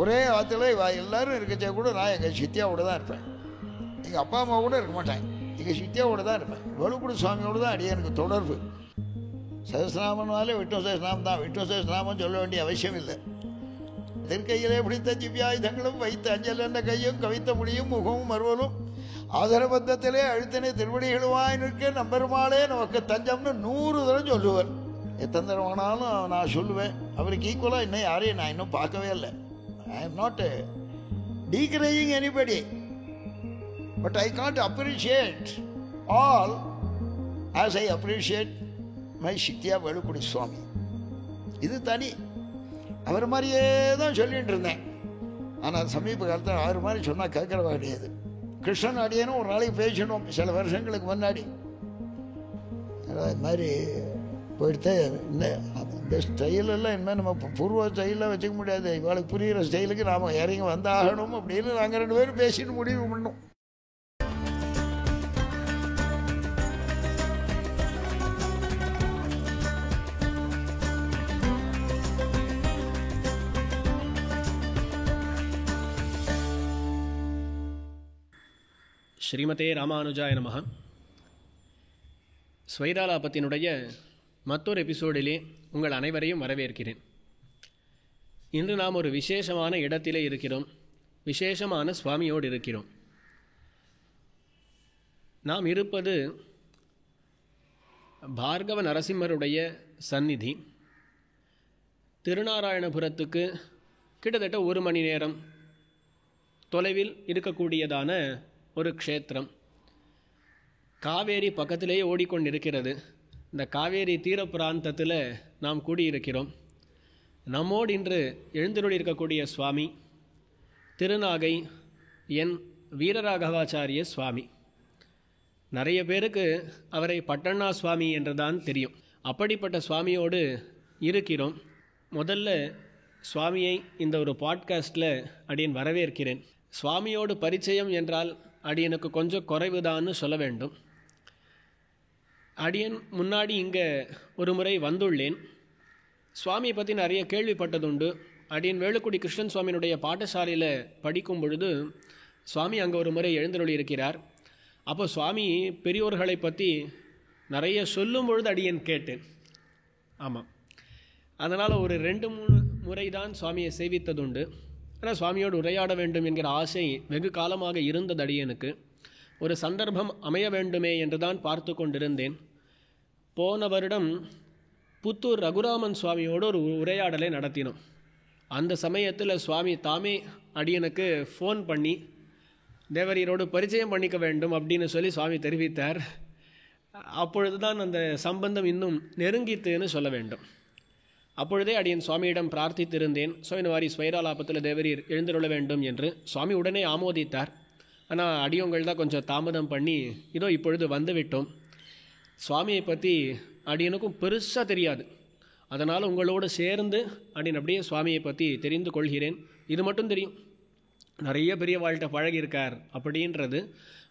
ஒரே ஆற்றுல எல்லோரும் இருக்கச்சே கூட நான் எங்கள் சித்தியாவோடு தான் இருப்பேன். எங்கள் அப்பா அம்மா கூட இருக்க மாட்டேன், எங்கள் சித்தியாவோடு தான் இருப்பேன். வெளுக்குடி சுவாமியோடு தான் அடியே எனக்கு தொடர்பு. சஹஸ்ரநாமனாலே விஷ்ணு சஹஸ்ரநாமம் தான். விஷ்ணு சஹஸ்ரநாமம் சொல்ல வேண்டிய அவசியம் இல்லை. திருக்கையிலே பிடித்த திவ்யாயுதங்களும் வைத்த அஞ்சல் என்ற கையும் கவித்த முடியும் முகமும் மறுவலும் ஆதரபத்தத்திலே அழுத்தனை திருவடிகளுவாய் நிற்க நம்பெருமாளே நமக்கு தஞ்சம்னு 100 தரம் சொல்லுவார். எத்தனை தரம் வேணாலும் நான் சொல்லுவேன். அவருக்கு ஈக்குவலாக இன்னும் யாரையும் நான் இன்னும் பார்க்கவே இல்லை. ஐ am not decrying anybody, but I can't appreciate all as I appreciate my சித்தியா வெளுக்குடி சுவாமி. இது தனி. அவர் மாதிரியே தான் சொல்லிகிட்டு இருந்தேன். ஆனால் சமீப காலத்தில் அவர் மாதிரி சொன்னால் கேட்குறவா கிடையாது. கிருஷ்ணன் அடியனும் ஒரு நாளைக்கு பேசினோம் சில வருஷங்களுக்கு முன்னாடி. அது மாதிரி போயிட்டு இந்த ஸ்டைலெல்லாம் இனிமேல் நம்ம பூர்வ ஸ்டைலாக வச்சுக்க முடியாது. இவளுக்கு புரிகிற ஸ்டைலுக்கு நாம் இறங்கி வந்தாகணும் அப்படின்னு நாங்கள் 2 பேரும் பேசிட்டு முடிவு பண்ணோம். ஸ்ரீமதே ராமானுஜாய நமஹ. ஸ்வைராலாபத்தினுடைய மற்றொரு எபிசோடிலே உங்கள் அனைவரையும் வரவேற்கிறேன். இன்று நாம் ஒரு விசேஷமான இடத்திலே இருக்கிறோம், விசேஷமான சுவாமியோடு இருக்கிறோம். நாம் இருப்பது பார்கவ நரசிம்மருடைய சந்நிதி. திருநாராயணபுரத்துக்கு கிட்டத்தட்ட 1 மணி நேரம் தொலைவில் இருக்கக்கூடியதான ஒரு க்ஷேத்திரம். காவேரி பக்கத்திலேயே ஓடிக்கொண்டிருக்கிறது. இந்த காவேரி தீர பிராந்தத்தில் நாம் கூடியிருக்கிறோம். நம்மோடு இன்று எழுந்தருளி இருக்கக்கூடிய சுவாமி திருநாகை என் வீரராகவாச்சாரிய சுவாமி. நிறைய பேருக்கு அவரை பட்டண்ணா சுவாமி என்றுதான் தெரியும். அப்படிப்பட்ட சுவாமியோடு இருக்கிறோம். முதல்ல சுவாமியை இந்த ஒரு பாட்காஸ்டில் அடியன் வரவேற்கிறேன். சுவாமியோடு பரிச்சயம் என்றால் அடியனுக்கு கொஞ்சம் குறைவுதான்னு சொல்ல வேண்டும். அடியன் முன்னாடி இங்கே ஒரு முறை வந்துள்ளேன். சுவாமியை பற்றி நிறைய கேள்விப்பட்டதுண்டு. அடியன் வேலுக்குடி கிருஷ்ணன் சுவாமியினுடைய பாடசாலையில் படிக்கும் பொழுது சுவாமி அங்கே ஒரு முறை எழுந்தருளி இருக்கிறார். அப்போ சுவாமி பெரியோர்களை பற்றி நிறைய சொல்லும் பொழுது அடியன் கேட்டேன். ஆமாம், அதனால் ஒரு 2-3 முறை தான் சுவாமியை சேவித்ததுண்டு. ஆனால் சுவாமியோடு உரையாட வேண்டும் என்கிற ஆசை வெகு காலமாக இருந்தது அடியனுக்கு. ஒரு சந்தர்ப்பம் அமைய வேண்டுமே என்று தான் பார்த்து கொண்டிருந்தேன். போன வருடம் புத்தூர் ரகுராமன் சுவாமியோடு ஒரு உரையாடலை நடத்தினோம். அந்த சமயத்தில் சுவாமி தாமே அடியனுக்கு ஃபோன் பண்ணி தேவரீரோடு பரிச்சயம் பண்ணிக்க வேண்டும் அப்படின்னு சொல்லி சுவாமி தெரிவித்தார். அப்பொழுது தான் அந்த சம்பந்தம் இன்னும் நெருங்கித்துன்னு சொல்ல வேண்டும். அப்பொழுதே அடியன் சுவாமியிடம் பிரார்த்தித்திருந்தேன், இந்த மாதிரி ஸ்வைராலாபத்தில் தேவரீர் எழுந்தருள வேண்டும் என்று. சுவாமி உடனே ஆமோதித்தார். ஆனால் அடியோங்கள் தான் கொஞ்சம் தாமதம் பண்ணி இதோ இப்பொழுது வந்துவிட்டோம். சுவாமியை பற்றி அடியனுக்கும் பெருசாக தெரியாது. அதனால் உங்களோடு சேர்ந்து அடியன் அப்படியே சுவாமியை பற்றி தெரிந்து கொள்கிறேன். இது மட்டும் தெரியும், நிறைய பெரிய வாழ்க்கை பழகியிருக்கார் அப்படின்றது.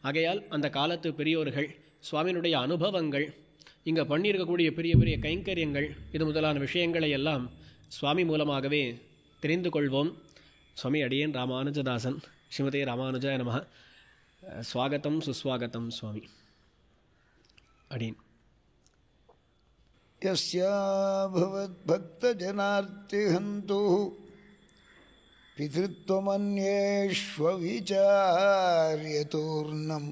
ஆகையால் அந்த காலத்து பெரியோர்கள் சுவாமியினுடைய அனுபவங்கள், இங்கே பண்ணியிருக்கக்கூடிய பெரிய பெரிய கைங்கரியங்கள், இது முதலான விஷயங்களை எல்லாம் சுவாமி மூலமாகவே தெரிந்து கொள்வோம். சுவாமி அடியேன் ராமானுஜதாசன். ஸ்ரீமதே ராமானுஜாய நமஹ. ஸ்வாகத்தம் சுஸ்வாகத்தம் சுவாமி. அடியேன். யஸ்யா பவத்பக்தஜனார்த்திஹந்து பித்ருத்வமன்யேஷ்வவிசார்யதூர்ணம்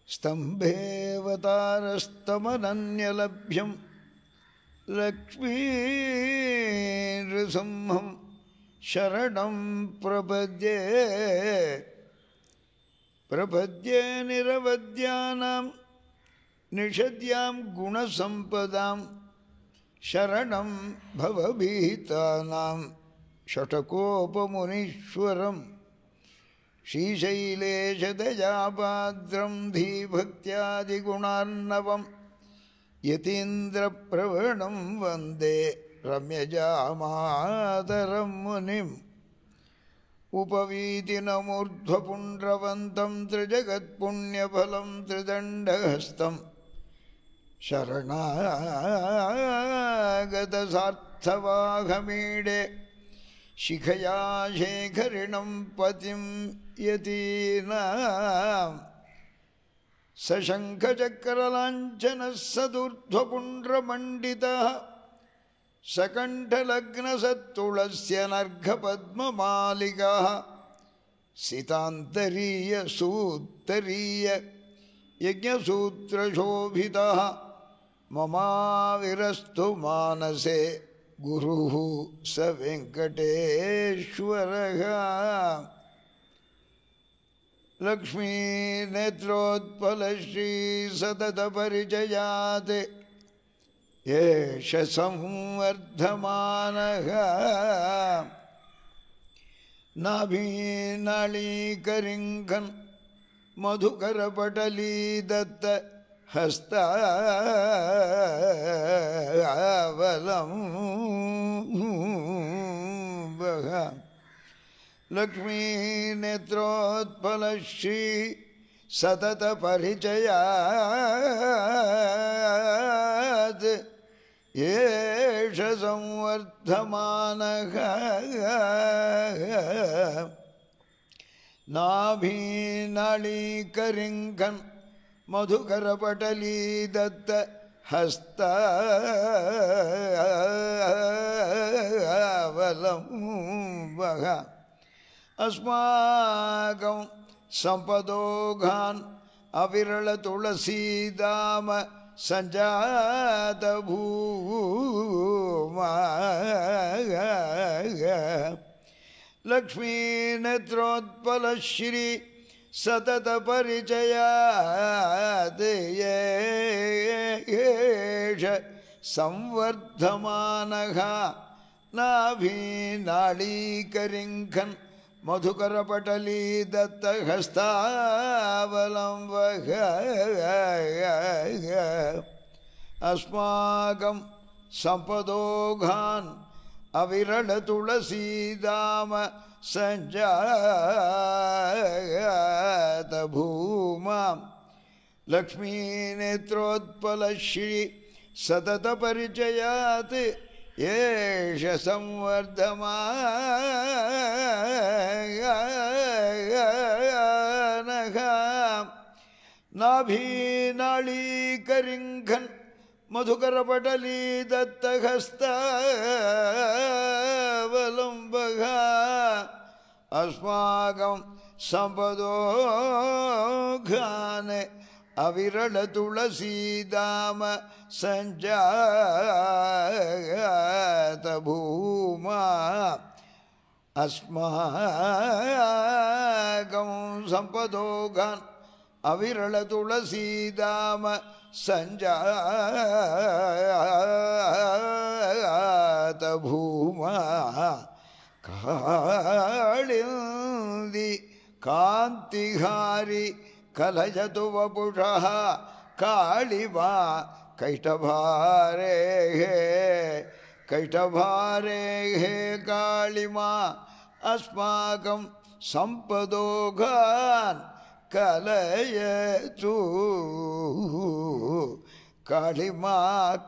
ஸ்தம்பேவதாரஸ்தமனன்யலப்யம் லக்ஷ்மீநृसिंहं சரணம் பிரபத்யே பிரபத்யே நிரவத்யானாம் நிஷத்யாம் குணசம்பதாம் சரணம் பவபீதானாம் ஷடகோபமுனீஸ்வரம் ஸ்ரீசைலேஷதயாபாத்ரம் தீபக்தியாதிகுணார்ணவம் யதீந்திரப்ரவணம் வந்தே ரம்யஜாமாதரம் முனிம் உபவீதினமூர்ಧ್ವபுண்ட்ரவந்தம் த்ரிஜகத்புண்ணியபலம் த்ரிதண்டஹஸ்தம் சரணாகதசார்த்தவாகமீடே शिखया शेखरिणं पतिं यतीनां सशङ्खचक्रलाञ्छनः सदूर्ध्वपुण्ड्रमण्डितः सकण्ठलग्नसत्तुलस्य नर्घपद्ममालिकाः सितान्तरीयसूत्तरीय यज्ञसूत्रशोभितः ममाविरस्तु मानसे गुरुः स वेङ्कटेश्वरः लक्ष्मीनेत्रोत्पलश्रीसततपरिचयात् एष संवर्धमानः नाभीनाळीकरिङ्गन् मधुकरपटलीदत्त हस्तावलम्बः लक्ष्मीनेत्रोत्पलश्री सततपरिचयात् एष संवर्धमानः नाभीनाळीकरिङ्गन् मधुकरपटलीदत्त हस्तावलम्बः अस्माकं सम्पदोघान् अविरलतुलसीदाम सञ्जातभूमा लक्ष्मीनेत्रोत्पलश्री सततपरिचयात् एष संवर्धमानः नाभीनाळीकरिङ्गन् मधुकरपटलीदत्तहस्तावलम्बः अस्माकं सम्पदोघान् अविरलतुलसीदाम सञ्जातभूमां लक्ष्मीनेत्रोत्पलश्री सततपरिचयात् एष संवर्धमानः नाभीनाळीकरिङ्गन् मधुकरपटलीदत्तहस्तावलम्बः अस्माकं सम्पदोघान् अविरलतुलसीदाम सञ्जातभूमा अस्माकं सम्पदोघान् अविरलतुलसीदाम सञ्जातभूमा काळिन्दी कान्तिहारी कलयतु वपुषः काळिमा कैटभारेः काळिमा अस्माकं सम्पदोघान् कलयतु काळिमा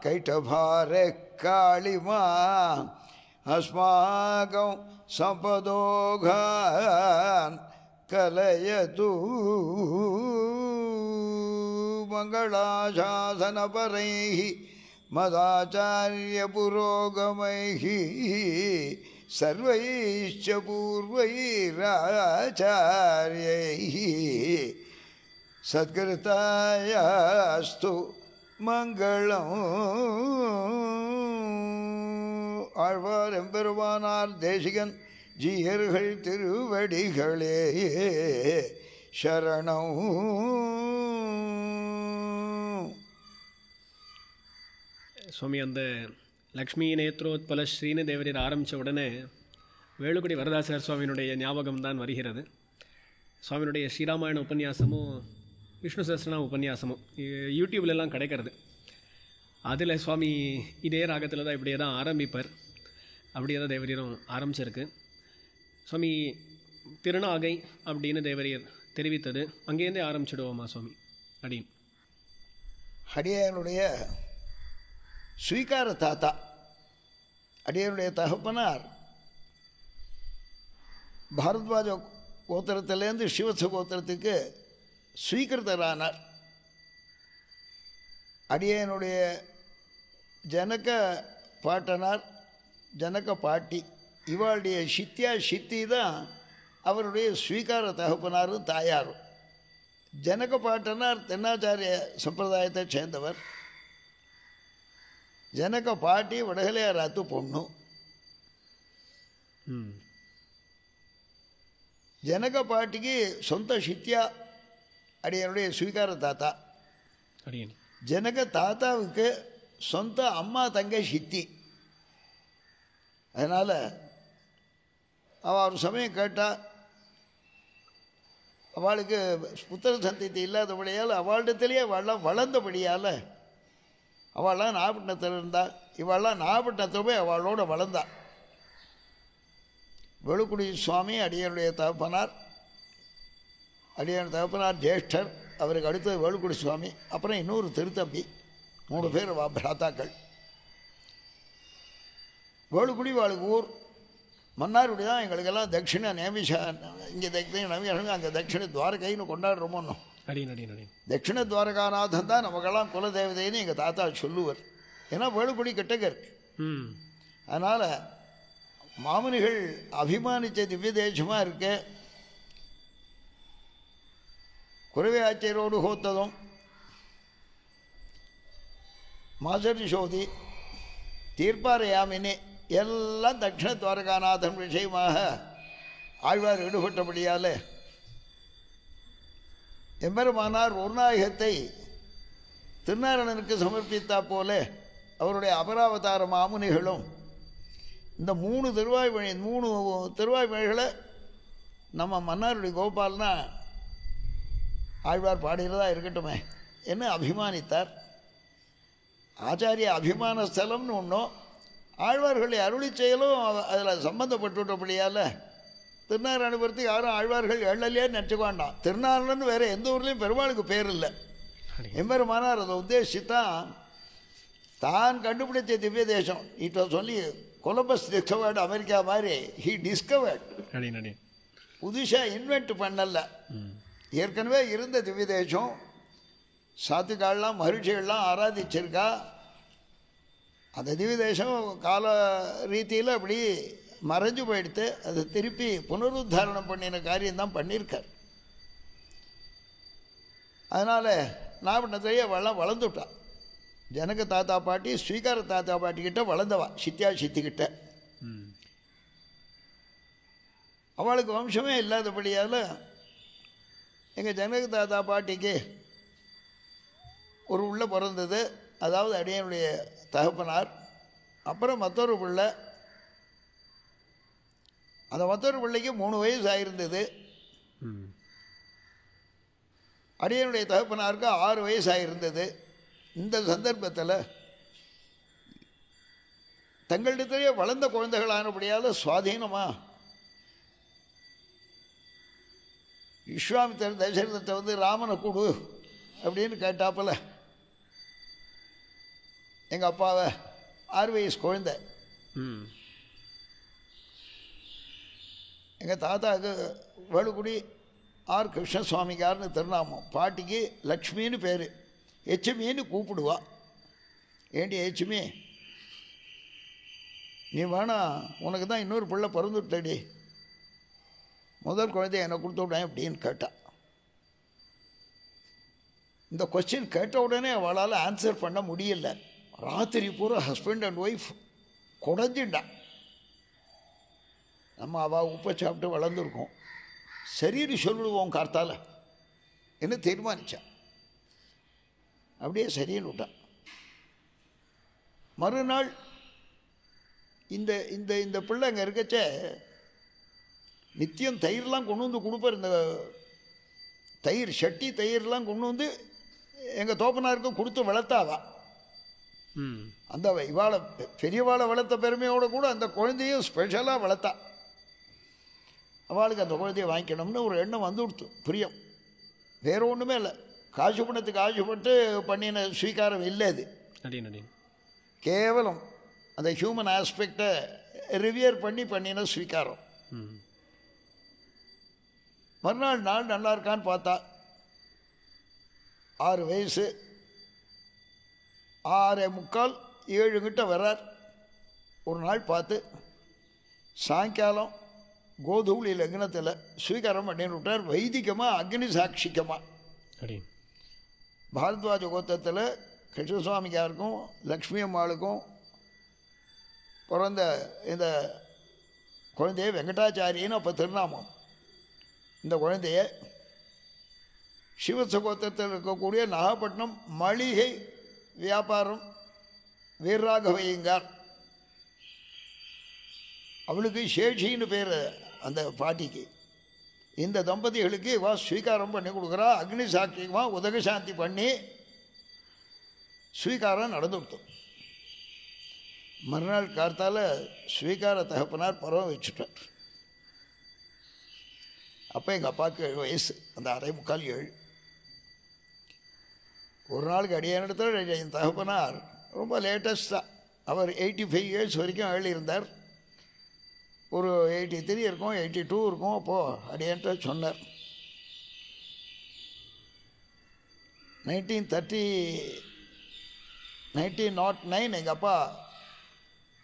कैटभारे काळिमा अस्माकं सम्पदोघान् कलयतु मङ्गलाशासनपरैः मदाचार्यपुरोगमैः सर्वैश्च पूर्वैराचार्यैः सत्कृतायास्तु मङ्गलम् ஆழ்வார் எம்பெருமானார் தேசிகன் ஜீயர்கள் திருவடிகளே சரணம். சுவாமி, அந்த லக்ஷ்மி நேத்ரோத்பல ஸ்ரீனு தேவரீர் ஆரம்பித்த உடனே வேலுக்குடி வரதாசர் சுவாமியினுடைய ஞாபகம்தான் வருகிறது. சுவாமியினுடைய ஸ்ரீராமாயண உபன்யாசமும் விஷ்ணு சஹஸ்ரநாம உபன்யாசமும் யூடியூப்லலாம் கிடைக்கிறது. அதில் சுவாமி இதே ராகத்தில் தான் இப்படியே தான் ஆரம்பிப்பார். அப்படியே தான் தேவரீரும் ஆரம்பிச்சிருக்கு. சுவாமி திருநாகை அப்படின்னு தேவரீர் தெரிவித்தது அங்கேருந்தே ஆரம்பிச்சிடுவோமா சுவாமி? அடியும் அடியனுடைய ஸ்வீகார தாத்தா, அடியனுடைய தகப்பனார் பாரத்வாஜ கோத்திரத்திலேருந்து சிவச கோத்திரத்துக்கு ஸ்வீகிருதரானார். அடியனுடைய ஜனக பாட்டனார், ஜனக பாட்டி, இவாளுடைய சித்தியா சித்தி தான் அவருடைய ஸ்வீகார தகப்பனாரும் தாயாரும். ஜனக பாட்டனார் தென்னாச்சாரிய சம்பிரதாயத்தை சேர்ந்தவர். ஜனக பாட்டி வடகலையாராத்து பொண்ணு. ஜனக பாட்டிக்கு சொந்த சித்தியா அடியனுடைய ஸ்வீகார தாத்தா. ஜனக தாத்தாவுக்கு சொந்த அம்மா தங்கை சித்தி. அதனால் அவள் ஒரு சமயம் கேட்டால், அவளுக்கு புத்திர சந்ததி இல்லாதபடியால் அவளிடத்திலேயே அவள்லாம் வளர்ந்தபடியால், அவள்லாம் நாகப்பட்டினத்தில் இருந்தாள், இவள்லாம் நாகப்பட்டினத்தில் போய் அவளோட வளர்ந்தா. வெளுக்குடி சுவாமி அடியனுடைய தகப்பனார். அடியன் தகப்பனார் ஜேஷ்டர், அவருக்கு அடுத்தது வேலுக்குடி சுவாமி, அப்புறம் இன்னொரு திருத்தம்பி, 3 பேர் பிராத்தாக்கள். வேலுக்குடி வாளுக்கு ஊர் மன்னார்குடி தான். எங்களுக்கெல்லாம் தட்சிண நேமிஷா, இங்கே நவீன அங்கே தட்சிண துவாரகைன்னு கொண்டாடுறோமோ. தட்சிண துவாரகாநாதன் தான் நமக்கெல்லாம் குலதேவதைன்னு எங்கள் தாத்தா சொல்லுவார். ஏன்னா வேலுக்குடி கிட்டக்க இருக்கு. அதனால் மாமுனிகள் அபிமானித்த திவ்ய தேசமாக இருக்க. குரவை ஆச்சரோடு ஹோத்ததும் மாசரி சோதி தீர்ப்பாரையாமினி எல்லாம் தட்சிண துவாரகாநாதன் விஷயமாக ஆழ்வார் ஈடுபட்டபடியால் எம்பெருமானார் ஒரு திருநாராயணனுக்கு சமர்ப்பித்தா போல அவருடைய அபராவதார மாமுனிகளும் இந்த 3 திருவாய்மொழிகளை நம்ம மன்னாருடைய கோபால்னா ஆழ்வார் பாடுகிறதா இருக்கட்டுமே என்று அபிமானித்தார். ஆச்சாரிய அபிமான ஸ்தலம்னு ஒன்றும், ஆழ்வார்களை அருளி செயலும் அதில் சம்பந்தப்பட்டுவிட்டபடியால் திருநாராயணபுரத்துக்கு யாரும் ஆழ்வார்கள் எழலையே நினச்சிக்கொண்டான். திருநாராயணன் வேறு எந்த ஊர்லேயும் பெருமாளுக்கு பேர் இல்லை. எம்பெருமானார் அதை உத்தேசித்தான் தான் கண்டுபிடிச்ச திவ்ய தேசம். இப்போ சொல்லி கொலம்பஸ் டிஸ்கவர்டு அமெரிக்கா மாதிரி ஹி டிஸ்கவர்டு, புதுசாக இன்வென்ட் பண்ணல. ஏற்கனவே இருந்த திவ்ய தேசம் சாத்துக்கால்லாம் மகிழ்ச்சிகள்லாம் ஆராதிச்சிருக்கா. அந்த திவ்ய தேசம் கால ரீதியில் அப்படி மறைஞ்சு போயிடுத்து. அதை திருப்பி புனருத்தாரணம் பண்ணின காரியம்தான் பண்ணியிருக்கார். அதனால் நாகப்பட்டினத்திலேயே வளர்ந்துட்டான். ஜனக தாத்தா பாட்டி ஸ்வீகார தாத்தா பாட்டிக்கிட்ட வளர்ந்தவா, சித்தியா சித்திக்கிட்ட. அவளுக்கு வம்சமே இல்லாதபடியால் எங்கள் ஜனக தாத்தா பாட்டிக்கு ஒரு உள்ள பிறந்தது. அதாவது அடியனுடைய தகப்பனார். அப்புறம் மற்றொரு பிள்ளை. அந்த மற்றொரு பிள்ளைக்கு 3 வயசு ஆகிருந்தது. அடியனுடைய தகப்பனாருக்கு 6 வயசு ஆகிருந்தது. இந்த சந்தர்ப்பத்தில் தங்களிடத்திலேயே வளர்ந்த குழந்தைகளானபடியால் சுவாதீனமாக விஸ்வாமித்திரர் தசரதத்தை ராமனை கொடு அப்படின்னு கேட்டாப்பில் எங்கள் அப்பாவை 6 வயசு குழந்தை. எங்கள் தாத்தாவுக்கு வேலுக்குடி ஆர் கிருஷ்ணசுவாமிக்காரன்னு திருநாமம். பாட்டிக்கு லக்ஷ்மின்னு பேர். எச்சுமின்னு கூப்பிடுவா. ஏண்டி எச்சுமி, நீ வேணா, உனக்கு தான் இன்னொரு பிள்ளை பிறந்துட்டடி, முதல் குழந்தைய என்னை கொடுத்து விட்டேன் அப்படின்னு கேட்டா. இந்த கொஸ்டின் கேட்ட உடனே அவளால் ஆன்சர் பண்ண முடியல. ராத்திரி பூரா ஹஸ்பண்ட் அண்ட் ஒய்ஃப் குடஞ்சிண்டா. நம்ம அவள் உப்பை சாப்பிட்டு வளர்ந்துருக்கோம், சரின்னு சொல்லிடுவோம் கார்த்தால என்ன தீர்மானித்தான். அப்படியே சரின்னு விட்டான். மறுநாள் இந்த இந்த இந்த பிள்ளை அங்கே இருக்கச்ச நித்தியம் தயிர்லாம் கொண்டு வந்து கொடுப்பார். இந்த தயிர் சட்டி தயிர்லாம் கொண்டு வந்து எங்கள் தோப்பனாருக்கு கொடுத்து வளர்த்தாவா. அந்த இவாளை பெரியவாளை வளர்த்த பெருமையோடு கூட அந்த குழந்தையும் ஸ்பெஷலாக வளர்த்தா. அவளுக்கு அந்த குழந்தைய வாங்கிக்கணும்னு ஒரு எண்ணம் வந்து கொடுத்து, பிரியம். வேறு ஒன்றுமே இல்லை. காசு பணத்துக்கு ஆசைப்பட்டு பண்ணின ஸ்வீகாரம் இல்லை. அது கேவலம் அந்த ஹியூமன் ஆஸ்பெக்டை ரிவியர் பண்ணின ஸ்வீகாரம். மறுநாள் நாள் நல்லா இருக்கான்னு பார்த்தா 6 வயசு 6:45 7 கிட்ட வர்றார். ஒரு நாள் பார்த்து சாயங்காலம் கோதூளி லக்னத்தில் ஸ்வீகாரம் பண்ணின்னு விட்டார். வைதிகமாக அக்னி சாட்சிக்கமாக பாரத்வாஜ கோத்திரத்தில் கிருஷ்ணசுவாமிக்காருக்கும் லக்ஷ்மி அம்மாளுக்கும் பிறந்த இந்த குழந்தைய வெங்கடாச்சாரின்னு அப்போ திருநாமம். இந்த குழந்தைய சிவச கோத்திரத்தில் இருக்கக்கூடிய நாகப்பட்டினம் மளிகை வியாபாரம் வீரராகவையங்கார், அவளுக்கு சேஷின்னு பேர் அந்த பாட்டிக்கு. இந்த தம்பதிகளுக்கு இவா ஸ்வீகாரம் பண்ணி கொடுக்குறா. அக்னி சாட்சியமாக உதகசாந்தி பண்ணி ஸ்வீகாரம் நடந்து கொடுத்தோம். மறுநாள் கார்த்தால் ஸ்வீகார தகப்பனார் பரவ வச்சுட்டார். அப்போ எங்கள் அப்பாவுக்கு 7 வயசு, அந்த 6:45 7. ஒரு நாளுக்கு அடியானிடத்தில் என் தகப்பனார் ரொம்ப லேட்டஸ்ட்டாக அவர் 85 இயர்ஸ் வரைக்கும் இருந்தார். ஒரு 83 இருக்கும் 82 இருக்கும். அப்போது அடியான்ட்ட சொன்னார் 1909 எங்கள் அப்பா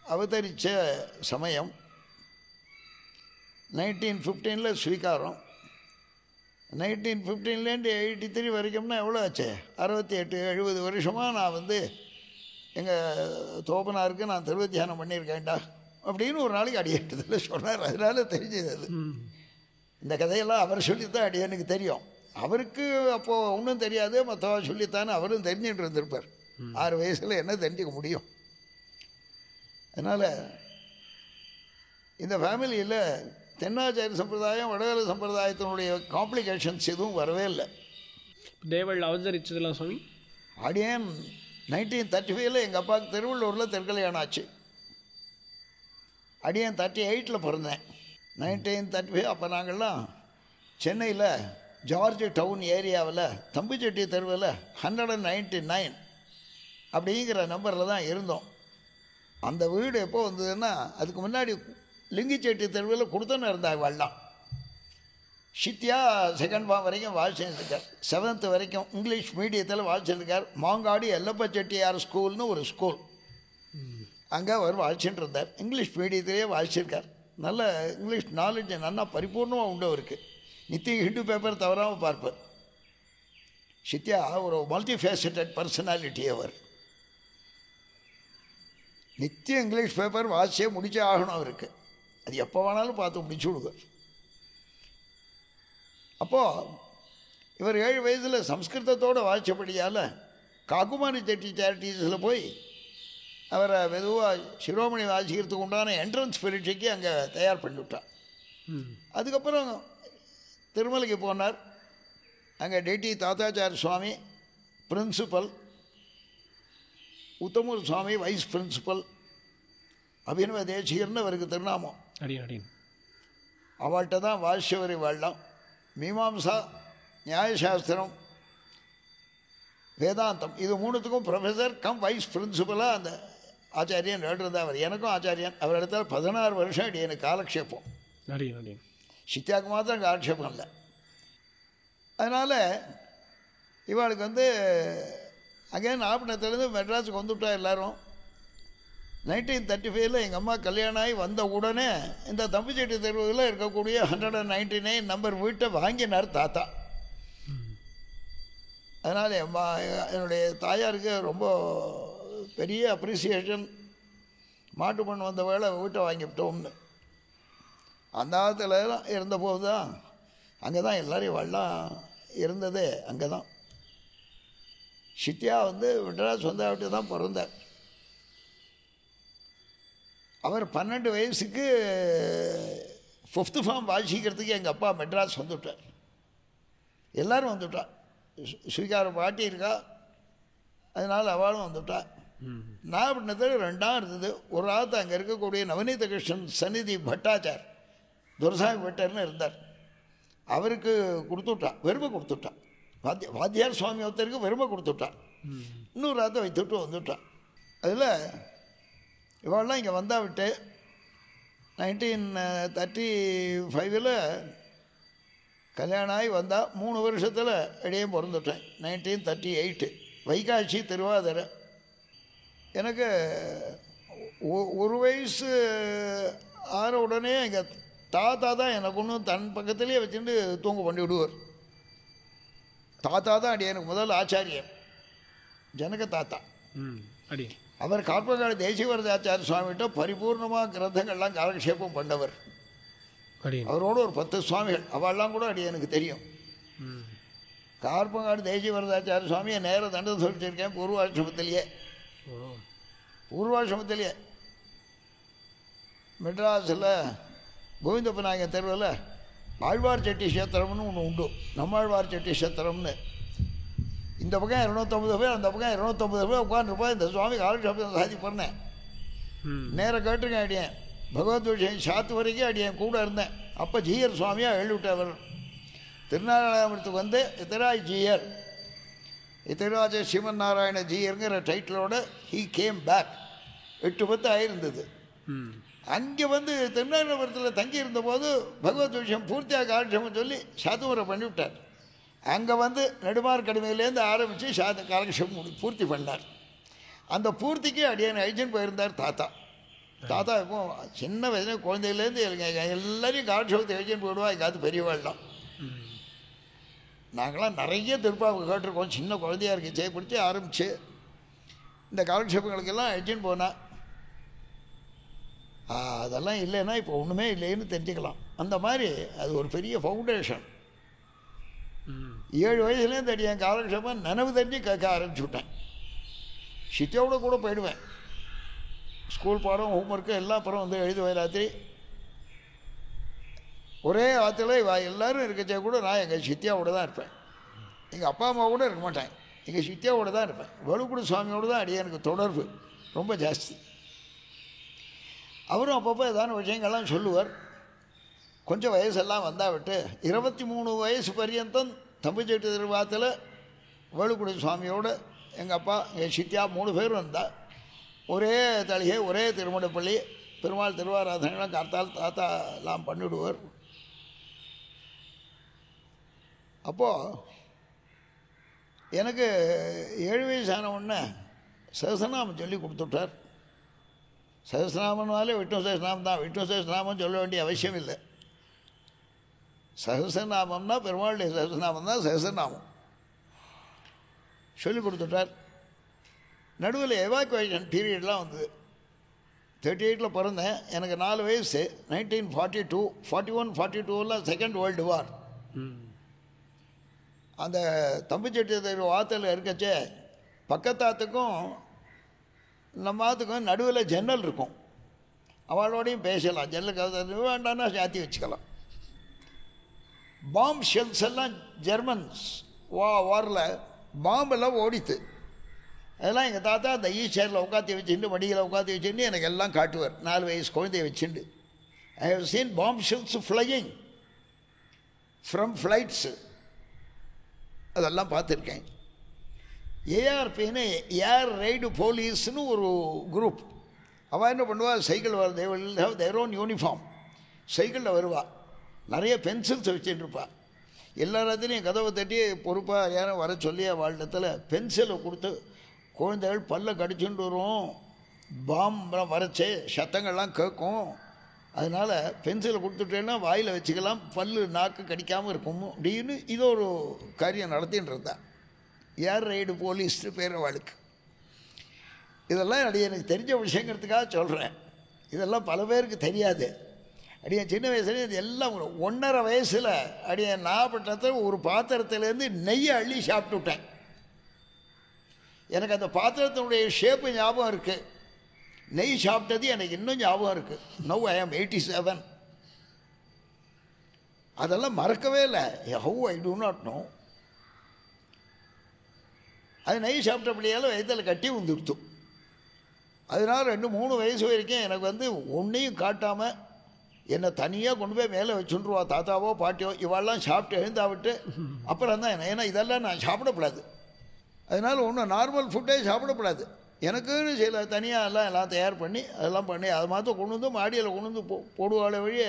அவதரித்த சமயம். 1915 ஸ்வீகாரம். 1915 83 வரைக்கும்னா எவ்வளோ ஆச்சு? 68-70 வருஷமாக நான் எங்கள் தோப்பனாருக்கு நான் திருவத்தியானம் பண்ணியிருக்கேன்டா அப்படின்னு ஒரு நாளைக்கு அடியேட்டத்தில் சொன்னார். அதனால தெரிஞ்சது அது. இந்த கதையெல்லாம் அவர் சொல்லித்தான் அடியனுக்கு தெரியும். அவருக்கு அப்போது ஒன்றும் தெரியாது, மற்றவா சொல்லித்தானே அவரும் தெரிஞ்சுட்டு இருந்திருப்பார். 6 வயசில் என்ன தெரிஞ்சுக்க முடியும்? அதனால் இந்த ஃபேமிலியில் தென்னாச்சாரிய சம்பிரதாயம் வடகர சம்பிரதாயத்தினுடைய காம்ப்ளிகேஷன்ஸ் எதுவும் வரவே இல்லை. தேவள் அவதரிச்சதெல்லாம் சுவாமி அடியன் 1935 எங்கள் அப்பாவுக்கு திருவள்ளூரில் திருக்கல்யாணம் ஆச்சு. அடியன் 38 பிறந்தேன். 1935 அப்போ நாங்கள்லாம் சென்னையில் ஜார்ஜ் டவுன் ஏரியாவில் தம்பிச்செட்டி தெருவில் 199 அப்படிங்கிற நம்பரில் தான் இருந்தோம். அந்த வீடு எப்போ வந்ததுன்னா அதுக்கு முன்னாடி லிங்கிச்செட்டி தெருவில் கொடுத்தன்னு இருந்தாங்க. வெள்ளம் சித்தியா 2nd ஃபார்ம் வரைக்கும் வாசிச்சிருக்கார். 7th வரைக்கும் இங்கிலீஷ் மீடியத்தில் வாசிச்சிருக்கார். மாங்காடி எல்லப்ப செட்டியார் ஸ்கூல்னு ஒரு ஸ்கூல், அங்கே அவர் வாசிச்சுட்டு இருந்தார். இங்கிலீஷ் மீடியத்திலேயே வாசிச்சிருக்கார். நல்ல இங்கிலீஷ் நாலேஜ் நல்லா பரிபூர்ணமாக உண்டு அவருக்கு. நித்திய ஹிந்து பேப்பர் தவறாமல் பார்ப்பார். சித்தியா ஒரு மல்டி ஃபேசட்டட் பர்சனாலிட்டி. அவர் நித்திய இங்கிலீஷ் பேப்பர் வாசிச்சே முடிச்சே ஆகணும் அவருக்கு. அது எப்போ வேணாலும் பார்த்து முடிச்சு விடுவார். அப்போது இவர் 7 வயசில் சம்ஸ்கிருதத்தோடு வாசித்தபடியால் காகுமாரி செட்டி சேரிட்டிஸில் போய் அவரை மெதுவாக சிரோமணி வாசிக்கிறதுக்கு உண்டான என்ட்ரன்ஸ் பரீட்சைக்கு அங்கே தயார் பண்ணிவிட்டார். அதுக்கப்புறம் திருமலைக்கு போனார். அங்கே டிடி தாத்தாச்சாரிய சுவாமி பிரின்சிபல், உத்தமூர் சுவாமி வைஸ் பிரின்சிபல், அபினவ தேசிகர்னு அவருக்கு திருநாமம். அவள்கிட்ட தான் வாசியவரை வாழலாம். மீமாம்சா, நியாயசாஸ்திரம், வேதாந்தம் இது 3த்துக்கும் ப்ரொஃபஸர் கம் வைஸ் பிரின்சிபலாக அந்த ஆச்சாரியன் இருந்தார். அவர் எனக்கும் ஆச்சாரியன். அவர் இடத்துல 16 வருஷம் அடி எனக்கு காலக்ஷேபம். சித்தியாவுக்கு மாத்திரம் காலக்ஷேபம் இல்லை. அதனால் இவளுக்கு அங்கே நாகப்பட்டினத்துலேருந்து மெட்ராஸுக்கு வந்துவிட்டா எல்லோரும். 1935 எங்கள் அம்மா கல்யாணம் ஆகி வந்த உடனே இந்த தம்பிச்செட்டி தெருவில் இருக்கக்கூடிய 199 நம்பர் வீட்டை வாங்கினார் தாத்தா. அதனால் என்னுடைய தாயாருக்கு ரொம்ப பெரிய அப்ரிசியேஷன். மாட்டு பண்ண வந்த வேலை வீட்டை வாங்கிவிட்டோம்னு. அந்த காலத்தில் இருந்தபோது தான் அங்கே தான் எல்லோரையும் வெள்ளம் இருந்ததே. அங்கே தான் சித்தியா மெட்ராஸ் வந்தாவிட்டு தான் பிறந்தார். அவர் 12 வயசுக்கு 5th ஃபார்ம் வாசிக்கிறதுக்கு எங்கள் அப்பா மெட்ராஸ் வந்துவிட்டார். எல்லோரும் வந்துவிட்டா. ஸ்வீகார பாட்டி இருக்கா, அதனால் அவளும் வந்துவிட்டா. நாகப்பட்டினத்தில் 2 இருந்தது. ஒரு ஆத்து அங்கே இருக்கக்கூடிய நவநீத கிருஷ்ணன் சந்நிதி பட்டாச்சார் துரசாமி பட்டர்னு இருந்தார். அவருக்கு கொடுத்துட்டா, வெறுமை கொடுத்துட்டா. வாத்தியார் சுவாமி ஒருத்தருக்கு வெறுமை கொடுத்துட்டா. இன்னொரு ஆற்றை வைத்துட்டு வந்துவிட்டா. அதில் இவாளெலாம் இங்கே வந்தால் விட்டு 1935 கல்யாணம் ஆகி வந்தால் 3 வருஷத்தில் இடையே பிறந்துட்டேன். 1938 வைகாசி திருவாதிரை. எனக்கு ஒரு வயசு ஆற உடனே எங்கள் தாத்தா தான் எனக்கு ஒன்றும் தன் பக்கத்துலேயே வச்சுட்டு தூங்க பண்ணி விடுவார். தாத்தா தான் அடி எனக்கு முதல் ஆச்சாரியன், ஜனக தாத்தா. அடி அவர் காப்பகால தேசிகவரதாச்சாரிய சுவாமிகிட்ட பரிபூர்ணமாக கிரந்தங்கள்லாம் காலக்ஷேபம் பண்ணவர். அவரோட ஒரு 10 சுவாமிகள், அவெல்லாம் கூட அடி எனக்கு தெரியும். கார்பங்காடு தேசிகவரதாச்சாரிய சுவாமியை நேராக தண்டனை சொல்லிச்சிருக்கேன் பூர்வாசிரமத்திலேயே மெட்ராஸில் கோவிந்தப்ப நாயகன் தெருவில் ஆழ்வார் செட்டி கஷேத்திரம்னு ஒன்று உண்டு. நம்மாழ்வார் செட்டி கஷேத்திரம்னு. இந்த பக்கம் 250 பேர், அந்த பக்கம் 250 பேர் உட்காந்துருப்பா. இந்த சுவாமி காலக்ஷேபத்தை சாதி பண்ணேன். நேராக கேட்டிருக்கேன் அடியேன். பகவத் விஷயம் சாத்து வரைக்கும் அடியேன் கூட இருந்தேன். அப்போ ஜீயர் சுவாமியாக எழுவிட்டவர். திருநாராயணபுரத்துக்கு வந்து இத்தராஜ் ஜீயர், இத்தராஜ சிவன் நாராயண ஜீயருங்கிற டைட்டிலோட ஹீ கேம் பேக். 8-10 ஆயிருந்தது. அங்கே வந்து திருநாராயணபுரத்தில் தங்கி இருந்தபோது பகவத் விஷயம் பூர்த்தியாக காலக்ஷேபம் சொல்லி சாத்துமுறை பண்ணிவிட்டார். அங்கே வந்து நெடுமார் கடுமையிலேருந்து ஆரம்பித்து காலக்ஷேபம் பூர்த்தி பண்ணார். அந்த பூர்த்திக்கு அடியான ஐஜன் போயிருந்தார் தாத்தா. தாத்தா இப்போ சின்ன வயசுல குழந்தையிலேருந்து எல்லாரையும் காலக்ஷேபத்தை ஐஜன் போயிடுவா. எங்காவது பெரியவாழ்லாம் நாங்களாம் நிறைய திருப்பாவை கேட்டிருக்கோம். சின்ன குழந்தையாக இருக்கு செய்யப்படுத்தி ஆரம்பித்து இந்த காலக்ஷேபங்களுக்கெல்லாம் ஐஜன் போனால் அதெல்லாம் இல்லைன்னா இப்போ ஒன்றுமே இல்லைன்னு தெரிஞ்சுக்கலாம். அந்த மாதிரி அது ஒரு பெரிய ஃபவுண்டேஷன். 7 வயசுலேருந்து அடி என் காலக்ஷேபம் நினைவு தெரிஞ்சு கேட்க ஆரம்பிச்சு விட்டேன். சித்தியோட கூட போயிடுவேன். ஸ்கூல் பாடம் ஹோம்ஒர்க்கு எல்லாம் அப்புறம் வந்து எழுதுவேன். ராத்திரி ஒரே ஆற்றுல எல்லோரும் இருக்கச்சே கூட நான் எங்கள் சித்தியாவோடு தான் இருப்பேன். எங்கள் அப்பா அம்மா கூட இருக்க மாட்டேன். எங்கள் சித்தியாவோடு தான் இருப்பேன். வலுக்குடி சுவாமியோடு தான் அடி எனக்கு தொடர்பு ரொம்ப ஜாஸ்தி. அவரும் அப்பப்போ ஏதான விஷயங்கள்லாம் சொல்லுவார். கொஞ்சம் வயசெல்லாம் வந்தால் விட்டு 23 வயசு பர்யந்தம் தம்பிச்செட்டி திருவாத்தில் வேலுக்குடி சுவாமியோடு எங்கள் அப்பா எங்கள் சித்தியா 3 பேர் வந்தால் ஒரே தளிகை ஒரே திருமணப்பள்ளி பெருமாள் திருவாராதனைலாம் காத்தால் தாத்தா எல்லாம் பண்ணிவிடுவார். அப்போது எனக்கு 7 வயசான உடனே சகசநாமம் சொல்லி கொடுத்துட்டார். சகசநாமனாலே விஷ்ணு சகசநாமம் தான். விஷ்ணு சகசநாமம் சொல்ல வேண்டிய அவசியம் இல்லை. சகசநாமம்னா பெருமாளுடைய சகசநாமம் தான் சகசநாமம் சொல்லி கொடுத்துட்டார். நடுவில் எவாக்குவேஷன் பீரியட்லாம் வந்தது. 38 பிறந்தேன். எனக்கு 4 வயசு. 1942 41 42 செகண்ட் வேர்ல்டு வார். அந்த தம்பிச்செட்டி தெரு ஆற்றுல இருக்கச்சே பக்கத்தாத்துக்கும் நம்ம ஆற்றுக்கும் நடுவில் ஜன்னல் இருக்கும். அவளோடையும் பேசலாம். ஜன்னலுக்கு வேண்டான்னா சாத்தி வச்சுக்கலாம். பாம்பு ஷெல்ஸ் எல்லாம் ஜெர்மன்ஸ் வாரில் பாம்பெல்லாம் ஓடித்து. அதெல்லாம் எங்கள் தாத்தா அந்த ஈச்சேரில் உட்காந்து வச்சுட்டு மடியில் உட்காந்து வச்சுட்டு எனக்கு எல்லாம் காட்டுவார். 4 வயசு குழந்தைய வச்சுட்டு. ஐ ஹவ் சீன் பாம்பு ஷெல்ஸ் ஃப்ளையிங் ஃப்ரம் ஃப்ளைட்ஸு. அதெல்லாம் பார்த்துருக்கேன். ஏஆர்பின்னு ஏர் ரைடு போலீஸ்னு ஒரு குரூப். அவள் என்ன பண்ணுவாள், சைக்கிள் வர தேர் ஓன் யூனிஃபார்ம். சைக்கிளில் வருவாள். நிறைய பென்சில்ஸ் வச்சுட்டுருப்பாள். எல்லாத்தையும் கதவை தட்டி பொறுப்பாக யாரும் வர சொல்லி அவளிடத்தில் பென்சிலை கொடுத்து குழந்தைகள் பல்ல கடிச்சுட்டு வரும். பாம்பு வரைச்சே சத்தங்கள்லாம் கேட்கும். அதனால் பென்சிலை கொடுத்துட்டேன்னா வாயில் வச்சுக்கலாம், பல்லு நாக்கு கடிக்காமல் இருக்கும் அப்படின்னு இது ஒரு காரியம் நடத்தின்னு இருந்தான். ஏர் ரைடு போலீஸ்னு பேர் அவளுக்கு. இதெல்லாம் அடி எனக்கு தெரிஞ்ச விஷயங்கிறதுக்காக சொல்கிறேன். இதெல்லாம் பல பேருக்கு தெரியாது. அடிய சின்ன வயசுலேயே இது எல்லாம் 1.5 வயசில் அடிய நாகப்பட்டினத்தில் ஒரு பாத்திரத்துலேருந்து நெய்யை அள்ளி சாப்பிட்டு விட்டேன். எனக்கு அந்த பாத்திரத்தினுடைய ஷேப்பு ஞாபகம் இருக்குது. நெய் சாப்பிட்டது எனக்கு இன்னும் ஞாபகம் இருக்குது. நவ் ஐ ஆம் 87. அதெல்லாம் மறக்கவே இல்லை. How I do not know. அது நெய் சாப்பிட்டபடியால் வயதில் கட்டி வந்துடுத்து. அதனால் 2-3 வயசு வரைக்கும் எனக்கு வந்து ஒன்றையும் காட்டாமல் என்னை தனியாக கொண்டு போய் மேலே வச்சுருவா. தாத்தாவோ பாட்டியோ இவாளெல்லாம் சாப்பிட்டு எழுந்தாவிட்டு அப்புறம் தான் ஏன்னா இதெல்லாம் நான் சாப்பிடக்கூடாது. அதனால் ஒன்றும் நார்மல் ஃபுட்டே சாப்பிடக்கூடாது. எனக்குன்னு சில தனியாக எல்லாம் தயார் பண்ணி அதெல்லாம் பண்ணி அதை மாற்ற கொண்டு வந்து மாடியில் கொண்டு வந்து போடுவாளே வழி.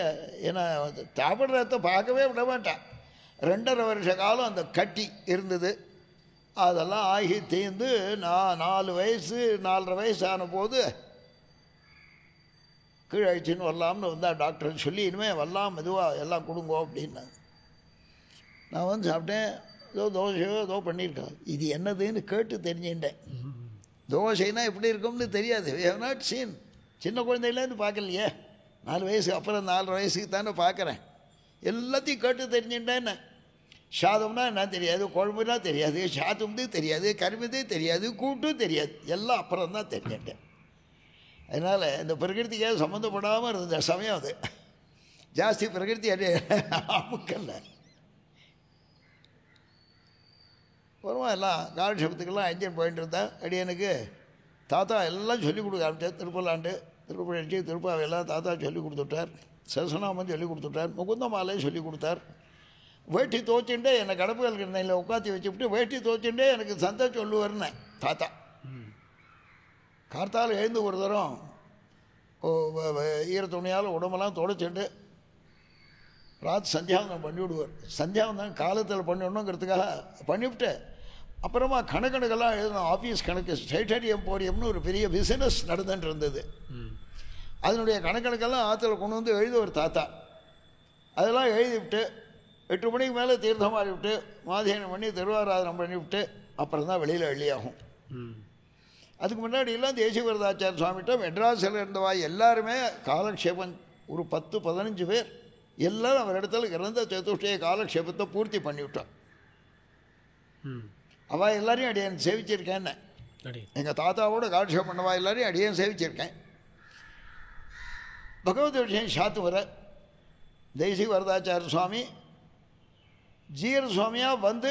ஏன்னா சாப்பிட்றத பார்க்கவே விட மாட்டேன். 2.5 வருஷ காலம் அந்த கட்டி இருந்தது. அதெல்லாம் ஆகி தீர்ந்து நான் 4 வயசு 4.5 வயசு ஆன போது கீழே அழிச்சின்னு வரலாம்னு வந்தால் டாக்டர் சொல்லி இனிமேல் வரலாம் மெதுவாக எல்லாம் கொடுங்கோ அப்படின்னா நான் வந்து சாப்பிட்டேன். ஏதோ தோசையோ ஏதோ பண்ணியிருக்கேன். இது என்னதுன்னு கேட்டு தெரிஞ்சுட்டேன். தோசைன்னா எப்படி இருக்கும்னு தெரியாது. We have not seen. சின்ன குழந்தையிலேருந்து பார்க்கலையே. 4 வயசுக்கு அப்புறம் 4.5 வயசுக்கு தானே பார்க்குறேன். எல்லாத்தையும் கேட்டு தெரிஞ்சுட்டேன்னு. சாதம்னா என்ன தெரியாது, குழம்புனா தெரியாது, சாத்தும்து தெரியாது, கரும்புது தெரியாது, கூட்டும் தெரியாது. எல்லாம் அப்புறம் தான் தெரிஞ்சுட்டேன். அதனால் இந்த பிரகிருதிக்கே சம்மந்தப்படாமல் இருந்த சமயம் அது. ஜாஸ்தி பிரகிருதி அமுக்கல்ல. வருமா எல்லாம் காலட்சேபத்துக்கெல்லாம் என்ஜாய் போயிட்டு இருந்தேன். அடியனுக்கு தாத்தா எல்லாம் சொல்லிக் கொடுக்க ஆரம்பித்தார். திருப்பலாண்டு, திருப்பழி, திருப்பாவையெல்லாம் தாத்தா சொல்லிக் கொடுத்துட்டார். சரசநாமன் சொல்லிக் கொடுத்துட்டார். முகுந்த மாலையை சொல்லிக் கொடுத்தார். வேட்டி தோச்சுட்டே என்னை கடப்புகள் கிடந்தையில் உட்காத்தி வச்சுவிட்டு வேட்டி தோச்சுட்டே எனக்கு சந்தை சொல்லுவார்னேன் தாத்தா. கார்த்தால் எழுந்து ஒரு தரம் ஈர துணியால் உடம்பெல்லாம் தொடச்சிட்டு சந்தியாவந்தம் பண்ணி விடுவார். சந்தியாவந்தம் காலத்தில் பண்ணிவிடணுங்கிறதுக்காக பண்ணிவிட்டு அப்புறமா கணக்கெல்லாம் எழுதணும். ஆஃபீஸ் கணக்கு ஸ்டேட்டரி எம்போரியம்னு ஒரு பெரிய பிஸ்னஸ் நடந்துட்டு இருந்தது. அதனுடைய கணக்கெல்லாம் ஆற்றுல கொண்டு வந்து எழுதுவார் தாத்தா. அதெல்லாம் எழுதிவிட்டு 8 மணிக்கு மேலே தீர்த்தம் மாறிவிட்டு மாதேனம் பண்ணி திருவாராதனம் பண்ணிவிட்டு அப்புறம் தான் வெளியில் வெளியாகும். அதுக்கு முன்னாடியெல்லாம் தேசிய விரதாச்சார சுவாமிகிட்ட மெட்ராஸில் இருந்தவா எல்லாருமே காலக்ஷேபம் ஒரு 10-15 பேர் எல்லோரும் அவர் இடத்துல கிரந்த சதுஷ்டய காலக்ஷேபத்தை பூர்த்தி பண்ணிவிட்டான். அவள் எல்லாரையும் அடியேன் சேவிச்சிருக்கேன்னு. எங்கள் தாத்தாவோட காலக்ஷேபம் பண்ணவா எல்லாரையும் அடியேன் சேவிச்சிருக்கேன். பகவத் விஷயம் சாத்து வர தேசிய வரதாச்சார சுவாமி ஜீர சுவாமியாக வந்து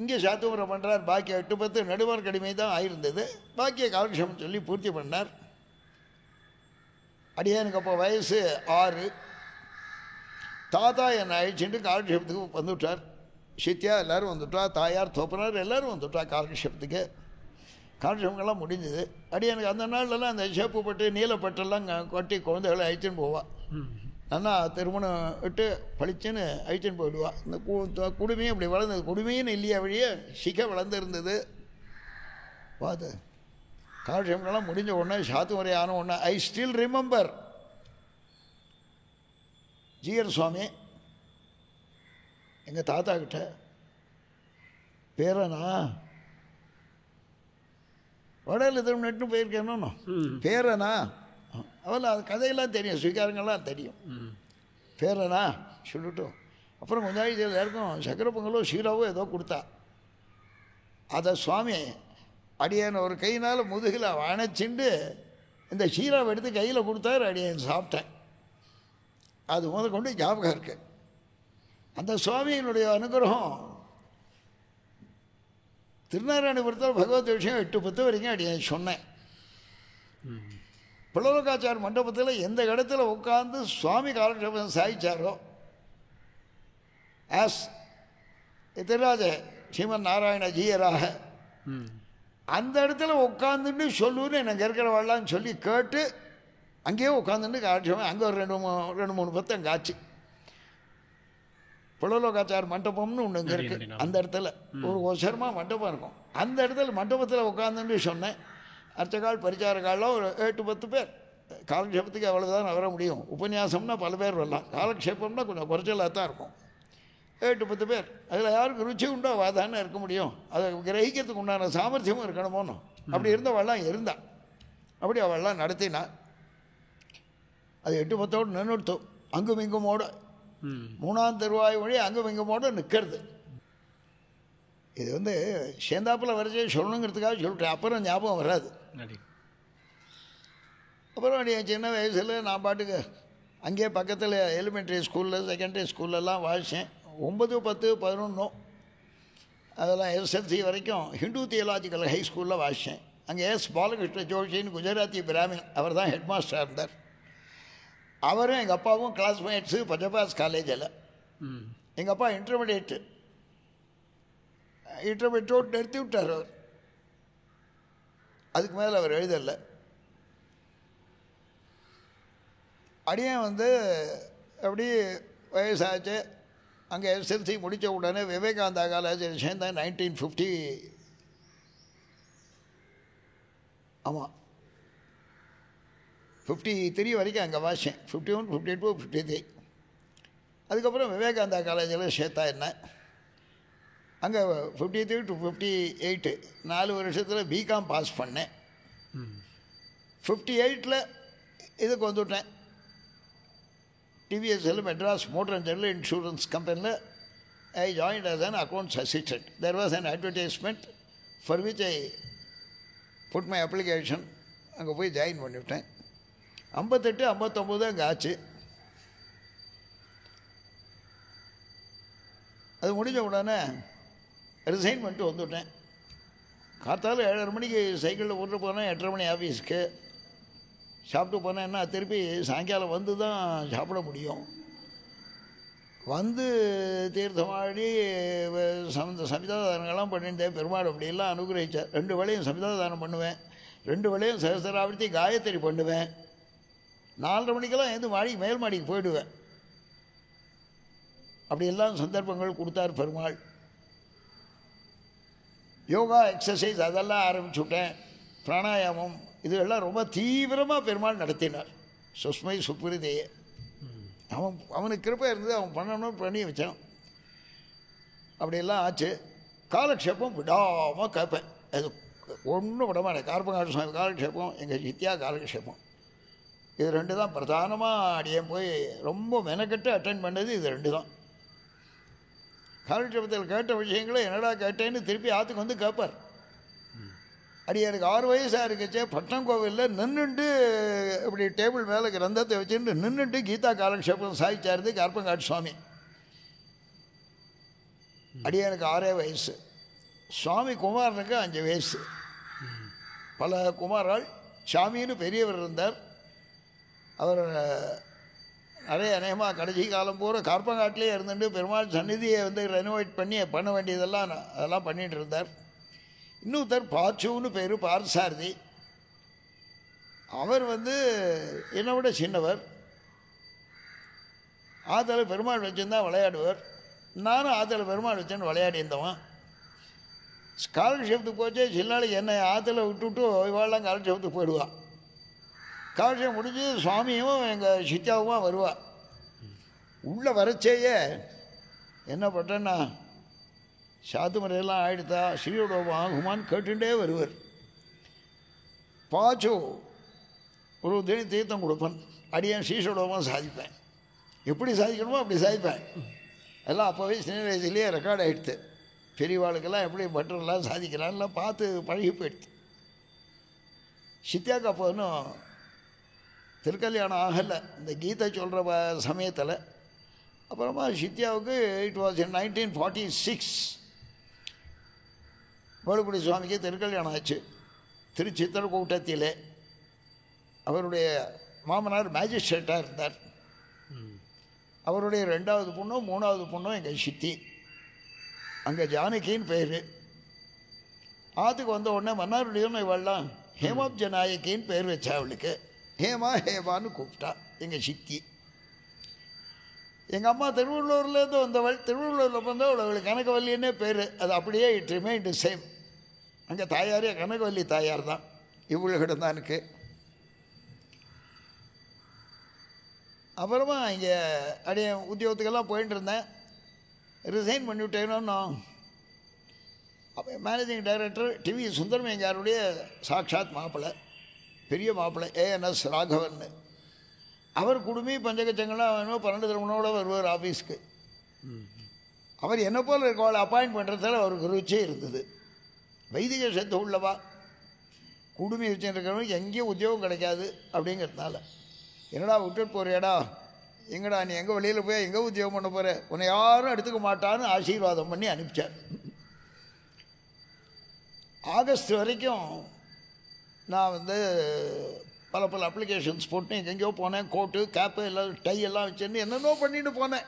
இங்கே சாத்துமுறை பண்ணுறார். பாக்கி 8-10 நடுவர் கடிமை தான் ஆயிருந்தது. பாக்கிய காலக்ஷேபம் சொல்லி பூர்த்தி பண்ணார். அடியனுக்கு அப்போ வயசு 6. தாத்தா என்னை அழிச்சுட்டு காலக்ஷேபத்துக்கு வந்துவிட்டார். சித்தியா எல்லோரும் வந்துவிட்டா, தாயார் தோப்பனார் எல்லோரும் வந்துவிட்டா காலக்ஷேபத்துக்கு. காலக்ஷேபங்கள்லாம் முடிஞ்சது. அடியனுக்கு அந்த நாள்லலாம் அந்த சேப்பு பட்டு நீலப்பட்டெல்லாம் கொட்டி குழந்தைகளை அழிச்சுன்னு போவாள். நல்லா திருமணம் விட்டு பளிச்சுன்னு அழிச்சுன்னு போயிடுவாள். இந்த குடுமையும் இப்படி வளர்ந்தது. குடுமையும் இல்லையா வழியே சிக்க வளர்ந்துருந்தது. பார்த்து காலக்ஷேபங்கள்லாம் முடிஞ்ச உடனே சாத்து முறை ஆன உடனே ஐ ஸ்டில் ரிமெம்பர் ஜீயர் சுவாமி எங்கள் தாத்தா கிட்ட பேரனா வடையில் திரும்ப போயிருக்கேன்னு பேரனா அவள் அது கதையெல்லாம் தெரியும், ஸ்வீகாரங்கள்லாம் தெரியும். பேரனா சொல்லிட்டோம். அப்புறம் கொஞ்சம் நாளைக்கு எல்லாருக்கும் சக்கரை பொங்கலோ சீராவோ ஏதோ கொடுத்தா. அதை சுவாமி அடியன் ஒரு கையினால் முதுகில் அணைச்சிண்டு இந்த சீராவை எடுத்து கையில் கொடுத்தாரு. அடியன் சாப்பிட்டேன். அது கொண்டு ஞாபகம் இருக்கு. அந்த சுவாமியினுடைய அனுகிரகம் திருநாராயணபுரத்தில் பகவத் விஷயம் 8-10 வரைக்கும் அடியன் சொன்னேன். புலலோகாச்சார மண்டபத்தில் எந்த இடத்துல உட்கார்ந்து சுவாமி காலக்ஷேபம் சாதிச்சாரோ ஆஸ் எதிராஜ ஸ்ரீமன் நாராயண ஜீயராக அந்த இடத்துல உட்காந்துட்டு சொல்லுன்னு எனக்கு இருக்கிறவாள்லாம் சொல்லி கேட்டு அங்கேயே உட்காந்துட்டு காலக்ஷேபம் அங்கே ஒரு 2-3 பத்து அங்கே ஆச்சு. புலலோகாச்சார மண்டபம்னு ஒன்று இங்கே இருக்குது. அந்த இடத்துல ஒரு வருஷமாக மண்டபம் இருக்கும். அந்த இடத்துல மண்டபத்தில் உட்காந்துட்டு சொன்னேன். அர்ச்சகால் பரிச்சாரகாலாம் ஒரு 8-10 பேர். காலக்ஷேபத்துக்கு அவ்வளோதான் வர முடியும். உபன்யாசம்னா பல பேர் வரலாம். காலக்ஷேபம்னா கொஞ்சம் குறைச்சலாக தான் இருக்கும். 8-10 பேர். அதில் யாருக்கு ருச்சி உண்டோ வாதானே இருக்க முடியும். அதை கிரகிக்கிறதுக்கு உண்டான சாமர்த்தியமும் இருக்கணுமோன்னு அப்படி இருந்தவள்லாம் இருந்தா. அப்படி அவள்லாம் நடத்தினா. அது 8-10 நின்றுடுத்தோம். அங்கும் இங்குமோடு 3ஆம் திருவாய் வழி அங்கும் இங்குமோடு நிற்கிறது. இது சேந்தாப்பில் வரைச்சே சொல்லணுங்கிறதுக்காக சொல்லிட்டேன். அப்புறம் ஞாபகம் வராது. அப்புறம் என் சின்ன வயசில் நான் பாட்டுக்கு அங்கேயே பக்கத்தில் எலிமெண்ட்ரி ஸ்கூலில் செகண்டரி ஸ்கூல்லலாம் வாசித்தேன். 9, 10, 11 அதெல்லாம் SLC வரைக்கும் ஹிந்து தியாலஜிக்கல் ஹை ஸ்கூலில் வாசித்தேன். அங்கே பாலகிருஷ்ண ஜோஷின்னு குஜராத்தி பிராமின் அவர் தான் ஹெட் மாஸ்டராக இருந்தார். அவரும் எங்கள் அப்பாவும் கிளாஸ்மேட்ஸு பஞ்சபாஸ் காலேஜில். எங்கள் அப்பா இன்டர்மீடியேட்டு நிறுத்தி விட்டார் அவர். அதுக்கு மேலே அவர் எழுதலை. அடியன் அப்படி வயசாச்சு. அங்கே எஸ்எல்சி முடித்த உடனே விவேகானந்தா காலேஜில் சேர்ந்தேன் 1950. ஆமாம் 53 வரைக்கும் அங்கே வாசித்தேன். 51, 52, 53. அதுக்கப்புறம் விவேகானந்தா காலேஜில் சேர்த்தா என்ன அங்கே 53 to 58 4 வருஷத்தில் பிகாம் பாஸ் பண்ணேன். 58 இதுக்கு வந்துவிட்டேன். TVSL Madras motor and general insurance கம்பெனியில் I joined as an accounts assistant. There was an advertisement for which I put my application. அங்கே போய் ஜாயின் பண்ணிவிட்டேன். 58, 59 அங்கே ஆச்சு. அது முடிஞ்ச உடனே ரிசைன் பண்ணிட்டு வந்துவிட்டேன். காத்தால் 7:30 மணிக்கு சைக்கிளில் ஓட்டு போனேன். 8:30 மணி ஆஃபீஸ்க்கு சாப்பிட்டு போனேன்னா திருப்பி சாயங்காலம் வந்து தான் சாப்பிட முடியும். வந்து தீர்த்தமாடி சமிதாதானங்கள்லாம் பண்ணியிருந்தேன். பெருமாள் அப்படியெல்லாம் அனுகிரகிச்சார். 2 வேளையும் சமிதாதானம் பண்ணுவேன். 2 வேளையும் சகஸ்திராவர்த்தி காயத்ரி பண்ணுவேன். 4:30 மணிக்கெல்லாம் எழுந்து மாடிக்கு மேல் மாடிக்கு போயிடுவேன். அப்படியெல்லாம் சந்தர்ப்பங்கள் கொடுத்தார் பெருமாள். யோகா எக்ஸசைஸ் அதெல்லாம் ஆரம்பிச்சுட்டேன். பிராணாயாமம் இதெல்லாம் ரொம்ப தீவிரமாக பெருமாள் நடத்தினார். சுஸ்மை சுப்ரிதையை அவனுக்கு கிருப்பை இருந்தது. அவன் பண்ணணும்னு பண்ணி வச்சான். அப்படியெல்லாம் ஆச்சு. காலக்ஷேபம் விடாமல் கேட்பேன். அது ஒன்றும் விடமாட்டேன். கார்பங்காட்டு சுவாமி காலக்ஷேபம், எங்கள் சித்தியா காலக்ஷேபம், இது 2 தான் பிரதானமாக அடியேன் போய் ரொம்ப மெனக்கட்டு அட்டென்ட் பண்ணது. இது 2 தான். காலக்ஷேபத்தில் கேட்ட விஷயங்களை என்னடா கேட்டேன்னு திருப்பி ஆற்றுக்கு வந்து கேட்பார். எனக்கு 6 வயசாக இருக்குச்சே பட்னம் கோவிலில் நின்றுட்டு இப்படி டேபிள் மேலே கிரந்தத்தை வச்சுட்டு நின்றுட்டு கீதா காலக்ஷேபம் சாதிச்சாருது கார்பங்காட்டு சுவாமி. எனக்கு 6 வயசு. சுவாமி குமாரனுக்கு 5 வயசு. பல குமாரால் சாமின்னு பெரியவர் இருந்தார். அவர் நிறைய அநேகமாக கடைசி காலம் பூரா கார்பங்காட்டிலே இருந்துட்டு பெருமாள் சந்நிதியை வந்து ரெனோவேட் பண்ண வேண்டியதெல்லாம் அதெல்லாம் பண்ணிகிட்டு இருந்தார். இன்னொருத்தர் பாச்சுன்னு பேர், பார்சாரதி. அவர் வந்து என்னை விட சின்னவர். ஆற்றுல பெருமாள் வச்சுருந்தா விளையாடுவார். நானும் ஆற்றுல பெருமாள் வச்சுன்னு விளையாடி இருந்தவன். ஸ்காலர்ஷிப்த்துக்கு போச்சே சின்னாளுக்கு என்னை ஆற்றுல விட்டுவிட்டு இவாளெலாம் ஸ்காலர்ஷிப்த்துக்கு போயிடுவாள். காலக்ஷேபம் முடிஞ்சு சுவாமியும் எங்கள் சித்தாவுமா வருவாள். உள்ளே வரச்சேயே என்ன பண்ணுறேன்னா சாத்து முறையெல்லாம் ஆகிடுதா ஸ்ரீயோடோபம் ஆகுமான்னு கேட்டுட்டே வருவார். பாச்சு ஒரு தினம் தீர்த்தம் கொடுப்பேன். அடியேன் ஸ்ரீசோடோபம் சாதிப்பேன். எப்படி சாதிக்கணுமோ அப்படி சாதிப்பேன். எல்லாம் அப்போவே சின்ன வயசுலேயே ரெக்கார்ட் ஆகிடுது. பெரியவாளுக்கெல்லாம் எப்படி பட்டரெல்லாம் சாதிக்கிறான்லாம் பார்த்து பழகி போயிடுது. சித்தியாக்கு அப்போ இன்னும் திருக்கல்யாணம் ஆகலை. இந்த கீதை சொல்கிற சமயத்தில். அப்புறமா சித்தியாவுக்கு இட் வாஸ் இன் 1946 வேலுக்குடி சுவாமிக்கு திருக்கல்யாணம் ஆச்சு. திருச்சித்திரக்கூட்டத்திலே. அவருடைய மாமனார் மேஜிஸ்ட்ரேட்டாக இருந்தார். அவருடைய 2வது பொண்ணும் 3வது பொண்ணும் எங்கள் சித்தி. அங்கே ஜானகின்னு பேர். ஆற்றுக்கு வந்த உடனே மன்னாருடையன்னு இவெல்லாம் ஹேமாப்ஜ நாயக்கின்னு பேர் வச்சா. அவளுக்கு ஹேமான்னு கூப்பிட்டா எங்கள் சித்தி. எங்கள் அம்மா திருவள்ளூர்லேருந்து வந்தவள். திருவள்ளூரில் வந்தவள் அவளுக்கு கனகவல்லின்னே பேர். அது அப்படியே இட் ரிமைண்ட் சேம். அங்கே தாயாரே கனகவல்லி தாயார் தான். இவ்வளோ தான் எனக்கு. அப்புறமா இங்கே அப்படியே உத்தியோகத்துக்கெல்லாம் போயிட்டு இருந்தேன். ரிசைன் பண்ணிவிட்டேனோ. அப்போ மேனேஜிங் டைரக்டர் டிவி சுந்தரமையாருடைய சாட்சாத் மாப்பிள்ளை, பெரிய மாப்பிள்ளை ANS ராகவன். அவர் குடுமி பஞ்சகச்சங்கள்லாம் வேணும் 12 திருமணோட வருவார் ஆஃபீஸ்க்கு. அவர் என்ன போல் இருக்கவளை அப்பாயிண்ட் பண்ணுறதால அவருக்கு ருச்சி இருந்தது. வைதிக சத்து உள்ளவா, குடுமி வச்சுருக்கிறவனுக்கு எங்கேயும் உத்தியோகம் கிடைக்காது அப்படிங்கிறதுனால, என்னடா விட்டுட்டு போறியாடா, எங்கடா நீ எங்கே வெளியில் போய் எங்கே உத்தியோகம் பண்ண போகிற, உன்னை யாரும் எடுத்துக்க மாட்டான்னு ஆசீர்வாதம் பண்ணி அனுப்பிச்சார். ஆகஸ்ட் வரைக்கும் நான் வந்து பல அப்ளிகேஷன்ஸ் போட்டு எங்கெங்கேயோ போனேன். கோட்டு கேப்பு எல்லாம் டை எல்லாம் வச்சுருந்து என்னென்னோ பண்ணிட்டு போனேன்.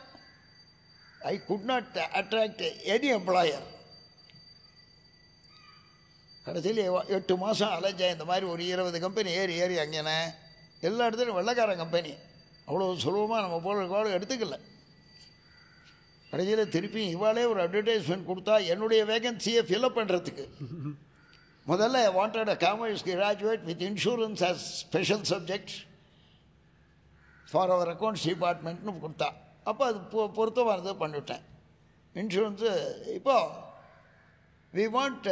I could not attract any employer. கடைசியில் 8 மாதம் அலைஞ்சேன். இந்த மாதிரி ஒரு 20 கம்பெனி ஏறி அங்கேனே எல்லா இடத்துலையும் வெள்ளைக்காரன் கம்பெனி. அவ்வளோ சுலபமாக நம்ம போல இருக்கோடு எடுத்துக்கல. கடைசியில் திருப்பி இவாளே ஒரு அட்வர்டைஸ்மெண்ட் கொடுத்தா என்னுடைய வேகன்சியை ஃபில்அப் பண்ணுறதுக்கு. முதல்ல I wanted a commerce graduate with insurance as special subject for our accounts டிபார்ட்மெண்ட்னு கொடுத்தா. அப்போ அது பொருத்தமானது பண்ணிவிட்டேன். இன்சூரன்ஸு இப்போது we want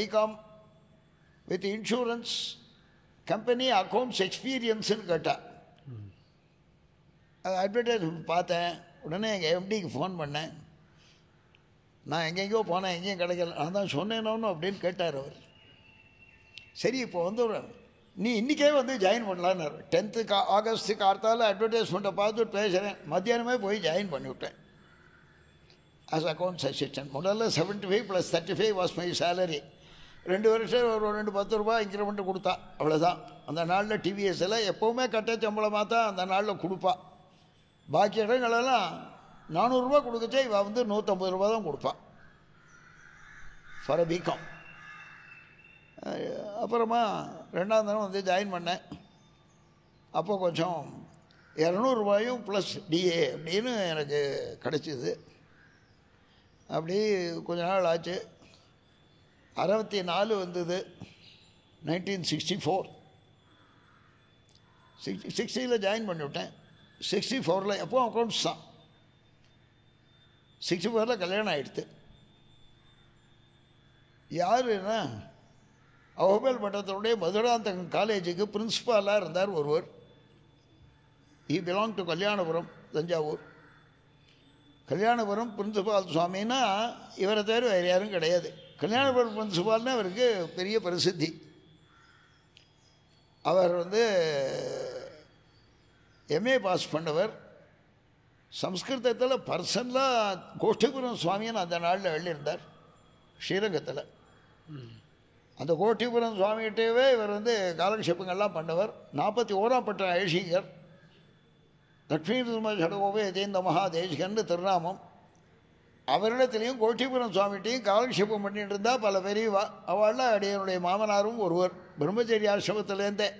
BCom with insurance company accounts எக்ஸ்பீரியன்ஸுன்னு கேட்டால் அது அட்வர்டைஸ்மெண்ட் பார்த்தேன். உடனே எங்கள் எம்டிக்கு ஃபோன் பண்ணேன். நான் எங்கெங்கேயோ போனேன், எங்கேயும் கிடைக்கல, நான் தான் சொன்னேனோன்னு அப்படின்னு கேட்டார் அவர். சரி இப்போ வந்து நீ இன்றைக்கே வந்து ஜாயின் பண்ணலான்னாரு. 10th ஆகஸ்ட் கார்த்தால் அட்வர்டைஸ்மெண்ட்டை பார்த்துட்டு பேசுகிறேன். மத்தியானமே போய் ஜாயின் பண்ணிவிட்டேன் ஆஸ் அக்கௌண்ட்ஸ் அசிஸ்டன்ட். முதல்ல 75 + 35 வாஸ் மை சேலரி. 2 வருஷம் ஒரு 2-10 ரூபா இன்க்ரிமெண்ட்டு கொடுத்தா, அவ்வளோதான். அந்த நாளில் டிவிஎஸ்ஸில் எப்போவுமே கட்ட சம்பளமாக தான் அந்த நாளில் கொடுப்பா. பாக்கி இடங்களெல்லாம் 400 ரூபா கொடுக்கச்சே இவள் வந்து 150 ரூபா தான் கொடுப்பாள் ஃபார் அ பிகாம். அப்புறமா 2ஆம் தரம் வந்து ஜாயின் பண்ணேன். அப்போ கொஞ்சம் 200 ரூபாயும் ப்ளஸ் டிஏ அப்படின்னு எனக்கு கிடச்சிது. அப்படி கொஞ்ச நாள் ஆச்சு. 64 வந்தது, 1964. 60ல் ஜாயின் பண்ணிவிட்டேன். 64ல் எப்போ அக்கௌண்ட்ஸ் தான். 64ல் கல்யாணம் ஆகிடுது. யாருன்னா அகோபேல் மட்டத்தினுடைய மதுராந்தகம் காலேஜுக்கு பிரின்ஸிபாலாக இருந்தார் ஒருவர். He belong to Kalyanapuram, Thanjavur. Kalyanapuram principal சுவாமின்னா இவரை தவிர வேறு யாரும் கிடையாது. கல்யாணபுரம் பிரின்சிபால்னு அவருக்கு பெரிய பிரசித்தி. அவர் வந்து எம்ஏ பாஸ் பண்ணவர். சம்ஸ்கிருதத்தில் பர்சனலாக கோஷ்டிபுரம் சுவாமின்னு அந்த நாளில் எழுதியிருந்தார் ஸ்ரீரங்கத்தில். அந்த கோஷ்டிபுரம் சுவாமிகிட்டேவே இவர் வந்து காலக்ஷேபங்கள்லாம் பண்ணவர். 41ஆம் பட்ட ஐஷிகர், லக்ஷ்மி திரும சடகோபே ஜெயந்த மகாதேசிகர்னு திருநாமம். அவரிடத்துலேயும் கோஷ்டிபுரம் சுவாமிகிட்டையும் காலக்ஷேபம் பண்ணிட்டு இருந்தால் பல பெரியவா. அவள் அடியனுடைய மாமனாரும் ஒருவர், பிரம்மச்சரிய ஆசிரமத்திலேருந்தே.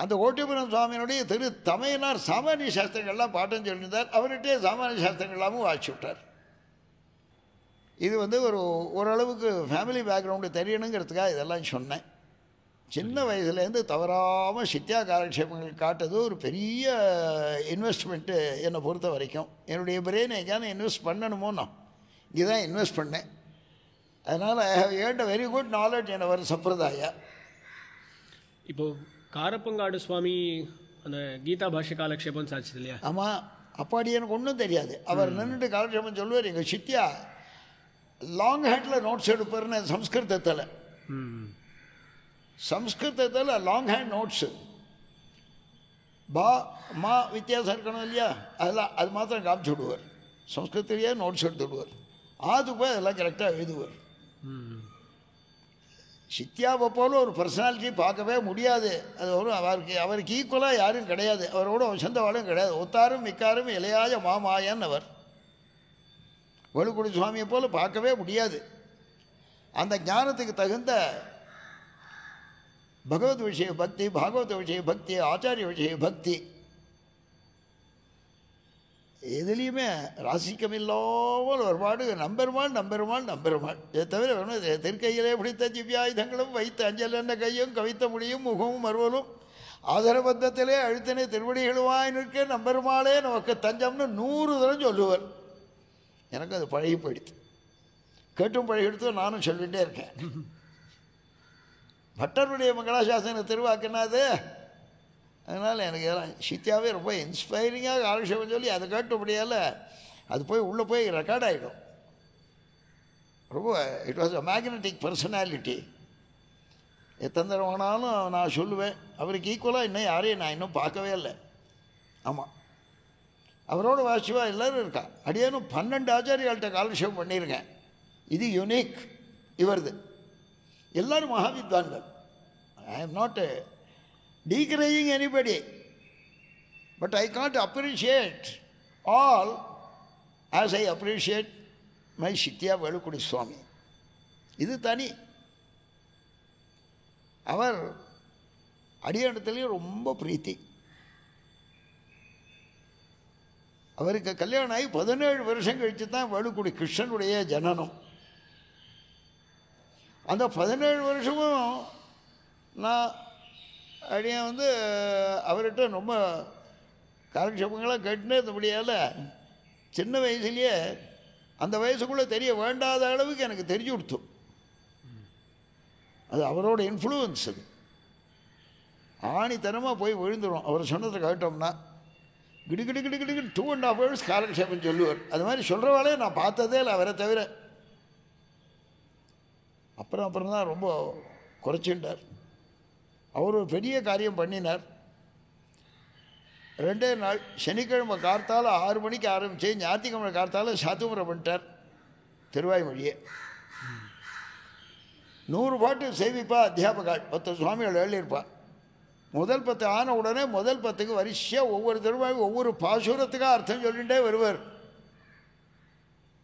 அந்த கோட்டிபுரம் சுவாமியினுடைய தமையனார் சாமானிய சாஸ்திரங்கள்லாம் பாட்டம் சொல்லியிருந்தார். அவர்கிட்டே சாமானிய சாஸ்திரங்கள்லாமும் வாசிச்சு விட்டார். இது வந்து ஓரளவுக்கு ஃபேமிலி பேக்ரவுண்டு தெரியணுங்கிறதுக்காக இதெல்லாம் சொன்னேன். சின்ன வயசுலேருந்து தவறாமல் சித்தியா காலக்ஷேபங்கள் காட்டுறது ஒரு பெரிய இன்வெஸ்ட்மெண்ட்டு என்னை பொறுத்த வரைக்கும். என்னுடைய பிரெயினை எங்கேயான இன்வெஸ்ட் பண்ணணுமோ நான் இங்கே தான் இன்வெஸ்ட் பண்ணேன். அதனால் I have earned a very good knowledge in our sampradaya. இப்போது காரப்பங்காடு சுவாமி அந்த கீதா பாஷ்ய காலக்ஷேபம் சாட்சி இல்லையா? ஆமாம். அப்பாடி எனக்கு ஒன்றும் தெரியாது. அவர் நின்றுட்டு காலக்ஷேபம் சொல்லுவார். எங்கள் சித்தியா லாங் ஹேண்டில் நோட்ஸ் எடுப்பார்னு சம்ஸ்கிருதத்தில் லாங் ஹேண்ட் நோட்ஸு. பா மா வித்தியாசம் இருக்கணும் இல்லையா, அதெல்லாம் அது மாத்திரம் காமிச்சு விடுவார். சம்ஸ்கிருத்திலேயே நோட்ஸ் எடுத்து விடுவார். அதுக்கு போய் அதெல்லாம் கரெக்டாக எழுதுவார். சித்தியாவை போல ஒரு பர்சனாலிட்டி பார்க்கவே முடியாது. அது அவருக்கு ஈக்குவலாக யாரும் கிடையாது. அவரோட வசந்தவாளும் கிடையாது. ஒத்தாரும் மிக்காரும் இளையாய மாமாயன் அவர். வேலுக்குடி சுவாமியை போல பார்க்கவே முடியாது. அந்த ஞானத்துக்கு தகுந்த பகவத் விஷய பக்தி, பாகவத விஷய பக்தி, ஆச்சாரிய விஷய பக்தி, எதுலேயுமே ராசிக்கமில்லாமல் ஒரு பாடு நம்பெருமாள். இதை தவிர வேணும். திருக்கையிலே பிடித்த திவ்யாயுதங்களும் வைத்த அஞ்சல் என்ற கையும் கவித்த முடியும் முகமும் மறுவலும் ஆதரபத்தத்திலே அழுத்தனை திருவடிகளுவாய் நிற்க நம்பெருமாளே நமக்கு தஞ்சம்னு 100 தரம் சொல்லுவார். எனக்கு அது பழகி போயிடுது. கேட்டும் பழகிடுத்து நானும் சொல்லிகிட்டே இருக்கேன். பட்டருடைய மங்களாசாசன திருவாக்குனாது. அதனால் எனக்கு சித்தியாவே ரொம்ப இன்ஸ்பைரிங்காக காலக்ஷேபம் சொல்லி அதை கேட்டபடியால் அது போய் உள்ளே போய் ரெக்கார்ட் ஆகிடும். ரொம்ப it was a magnetic personality. எத்தனை தடவை வேணாலும் நான் சொல்லுவேன். அவருக்கு ஈக்குவலாக இன்னும் யாரையும் நான் இன்னும் பார்க்கவே இல்லை. ஆமாம், அவரோட வாசிவா எல்லோரும் இருக்கா. அடியானும் 12 ஆச்சாரியாள்கிட்ட காலக்ஷேபம் பண்ணியிருக்கேன். இது யுனிக் இவரது. எல்லோரும் மகாவித்வான்கள். I am not decrying anybody, but I can't appreciate all as I appreciate my Shitya Velukudi Swami. இது தனி. அவர் அடியானத்திலேயே ரொம்ப பிரீத்தி. அவருக்கு கல்யாணம் ஆகி 17 வருஷம் கழித்து தான் வேலுக்குடி கிருஷ்ணனுடைய ஜனனம். அந்த 17 வருஷமும் நான் அடியன் வந்து அவர்கிட்ட ரொம்ப காலக்ஷேபங்களாக கேட்டுனே இருந்தபடியால் சின்ன வயசுலேயே அந்த வயசுக்குள்ளே தெரிய வேண்டாத அளவுக்கு எனக்கு தெரிஞ்சு கொடுத்தோம். அது அவரோட இன்ஃப்ளூயன்ஸ். அது ஆணித்தனமாக போய் விழுந்துடும். அவர் சொன்னதை கேட்டோம்னா கிடு கிடு கிடு கிடு 2.5 hours காலக்ஷேபம் சொல்லுவார். அது மாதிரி சொல்கிறவாளே நான் பார்த்ததே இல்லை அவரை தவிர. அப்புறம் தான் ரொம்ப குறைச்சிட்டார். அவர் ஒரு பெரிய காரியம் பண்ணினார். 2 நாள் சனிக்கிழமை கார்த்தால் 6 மணிக்கு ஆரம்பித்து ஞாயிற்றுக்கிழமை கார்த்தால் சாத்துமுறை பண்ணிட்டார். திருவாய்மொழியே 100 பாட்டு சேவிப்பா அத்தியாபகாள் 10 சுவாமிகள் எழுதியிருப்பா. முதல் 10 ஆன உடனே முதல் 10க்கு வரிசையாக ஒவ்வொரு திருவாய் ஒவ்வொரு பாசுரத்துக்காக அர்த்தம் சொல்லிகிட்டே வருவார்.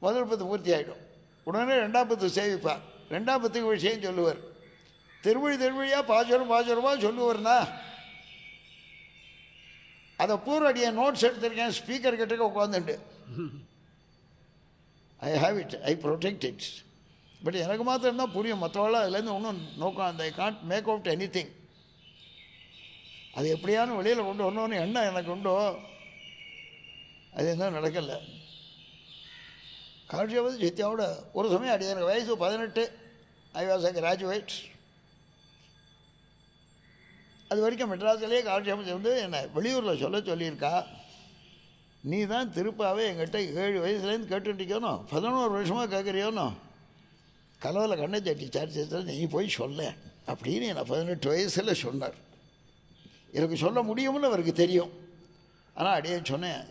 முதல் 10 பூர்த்தி ஆகிடும். உடனே 2ஆம் 10 சேவிப்பார். 2ஆம் 10க்கு விஷயம் சொல்லுவார். திருவழியாக பாசுரமாக சொல்லுவார்னா அதை பூர்வடிய நோட்ஸ் எடுத்திருக்கேன். ஸ்பீக்கர் கிட்டக்க உட்காந்துட்டு I have it, I protect it. But எனக்கு மாத்திரம் தான் புரியும். மற்றவெல்லாம் அதுலேருந்து ஒன்றும் நோக்கம் அந்த I can't make out anything. அது எப்படியானு வெளியில் கொண்டு வரணும்னு எண்ணம் எனக்கு உண்டோ, அது என்ன நடக்கலை. காலக்ஷேபதி சித்தியாவோட ஒரு சமயம் அடி எனக்கு வயசு 18. I was a graduate. அது வரைக்கும் மெட்ராஸ்லேயே காலக்ஷேபம் வந்து என்னை வெளியூரில் சொல்லியிருக்கா. நீ தான் திருப்பாவே எங்கிட்ட 7 வயசுலேருந்து கேட்டுட்டிக்கணும், 11 வருஷமாக கேட்குறியோனோ, கலவில் கண்ணை சட்டி சார்ஜ் நீ போய் சொல்ல அப்படின்னு என்னை 18 வயசில் சொன்னார். எனக்கு சொல்ல முடியும்னு அவருக்கு தெரியும். ஆனால் அடியே சொன்னேன்,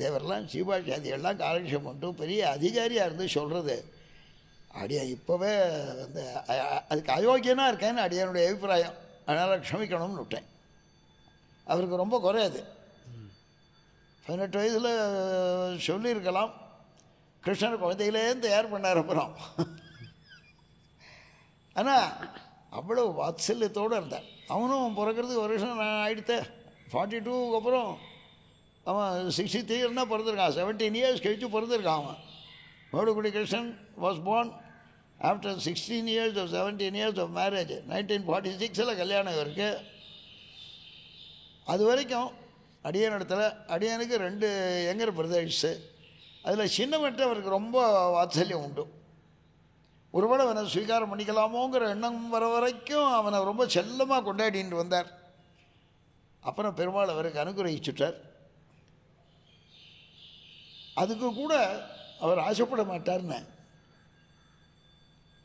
தேவரெல்லாம் சீபாஷாதிகள்லாம் காலக்ஷேபம் பண்ணிட்டு பெரிய அதிகாரியாக இருந்து சொல்கிறது அடியா இப்போவே வந்து அதுக்கு அயோக்கியனாக இருக்கேன்னு அடியனுடைய அபிப்பிராயம். அதனால் க்ஷமிக்கணும்னு விட்டேன். அவருக்கு ரொம்ப குறையாது. 18 வயசில் சொல்லியிருக்கலாம். கிருஷ்ணர் குழந்தையிலேருந்து தயார் பண்ணார். அப்புறம் ஆனால் அவ்வளோ வாத்சல்யத்தோடு இருந்தார். அவனும் பிறக்கிறதுக்கு வருஷம் நான் ஆகிடுத்தேன். 42க்கு அப்புறம் அவன் 63 பிறந்திருக்கான். 17 years கழித்து பிறந்திருக்கான் அவன். Velukkudi Krishnan was born after 16 years or 17 years of marriage. 1946 கல்யாணம் இவருக்கு. அது வரைக்கும் அடியனிடத்தில் அடியனுக்கு 2 யங்கர் பிரதர்ஸு. அதில் சின்னவன்ட்டு அவருக்கு ரொம்ப வாத்சல்யம் உண்டு. ஒருவேளை அவனை ஸ்வீகாரம் பண்ணிக்கலாமோங்கிற எண்ணம் வர வரைக்கும் அவனை ரொம்ப செல்லமாக கொண்டாடிட்டு வந்தார். அப்புறம் பெருமாள் அவருக்கு அனுகிரகிச்சுட்டார். அதுக்கு கூட அவர் ஆசைப்பட மாட்டார்னு.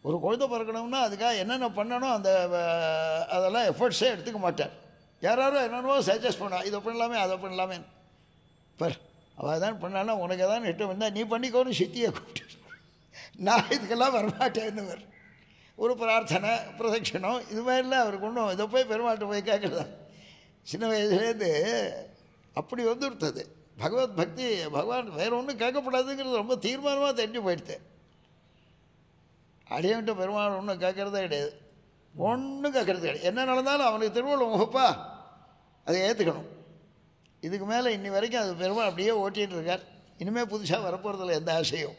ஒரு குழந்தை பிறக்கணும்னா அதுக்காக என்னென்ன பண்ணணும் அதெல்லாம் எஃபர்ட்ஸே எடுத்துக்க மாட்டார். யாராரும் என்னென்னவோ சஜஸ்ட் பண்ணா, இதை பண்ணலாமே அதை பண்ணலாமே. அவள் தான் பண்ணானா உனக்கு எதாவது இஷ்டம் வந்தால் நீ பண்ணிக்கோன்னு சித்தியை கூப்பிட்டு நான் இதுக்கெல்லாம் வரமாட்டேன்னுவர். ஒரு பிரார்த்தனை பிரதட்சணம் இது மாதிரிலாம் அவருக்கு ஒன்றும் இதை போய் பெருமாள்கிட்ட போய் கேட்குறதா. சின்ன வயசுலேருந்து அப்படி வந்துடுத்தது பகவத் பக்தி. பகவான் வேறு ஒன்றும் கேட்கப்படாதுங்கிறது ரொம்ப தீர்மானமாக தெரிஞ்சு போயிடுது. அடியன்ட்டு பெருமாள் ஒன்றும் கேட்குறதே கிடையாது. ஒன்றும் கேட்குறது கிடையாது. என்ன நடந்தாலும் அவனுக்கு திருவள்ளுவர் முகப்பா அதை ஏற்றுக்கணும். இதுக்கு மேலே இன்னி வரைக்கும் அது பெருமாள் அப்படியே ஓட்டிகிட்டு இருக்கார். இனிமேல் புதுசாக வரப்போகிறதில்ல எந்த ஆசையும்.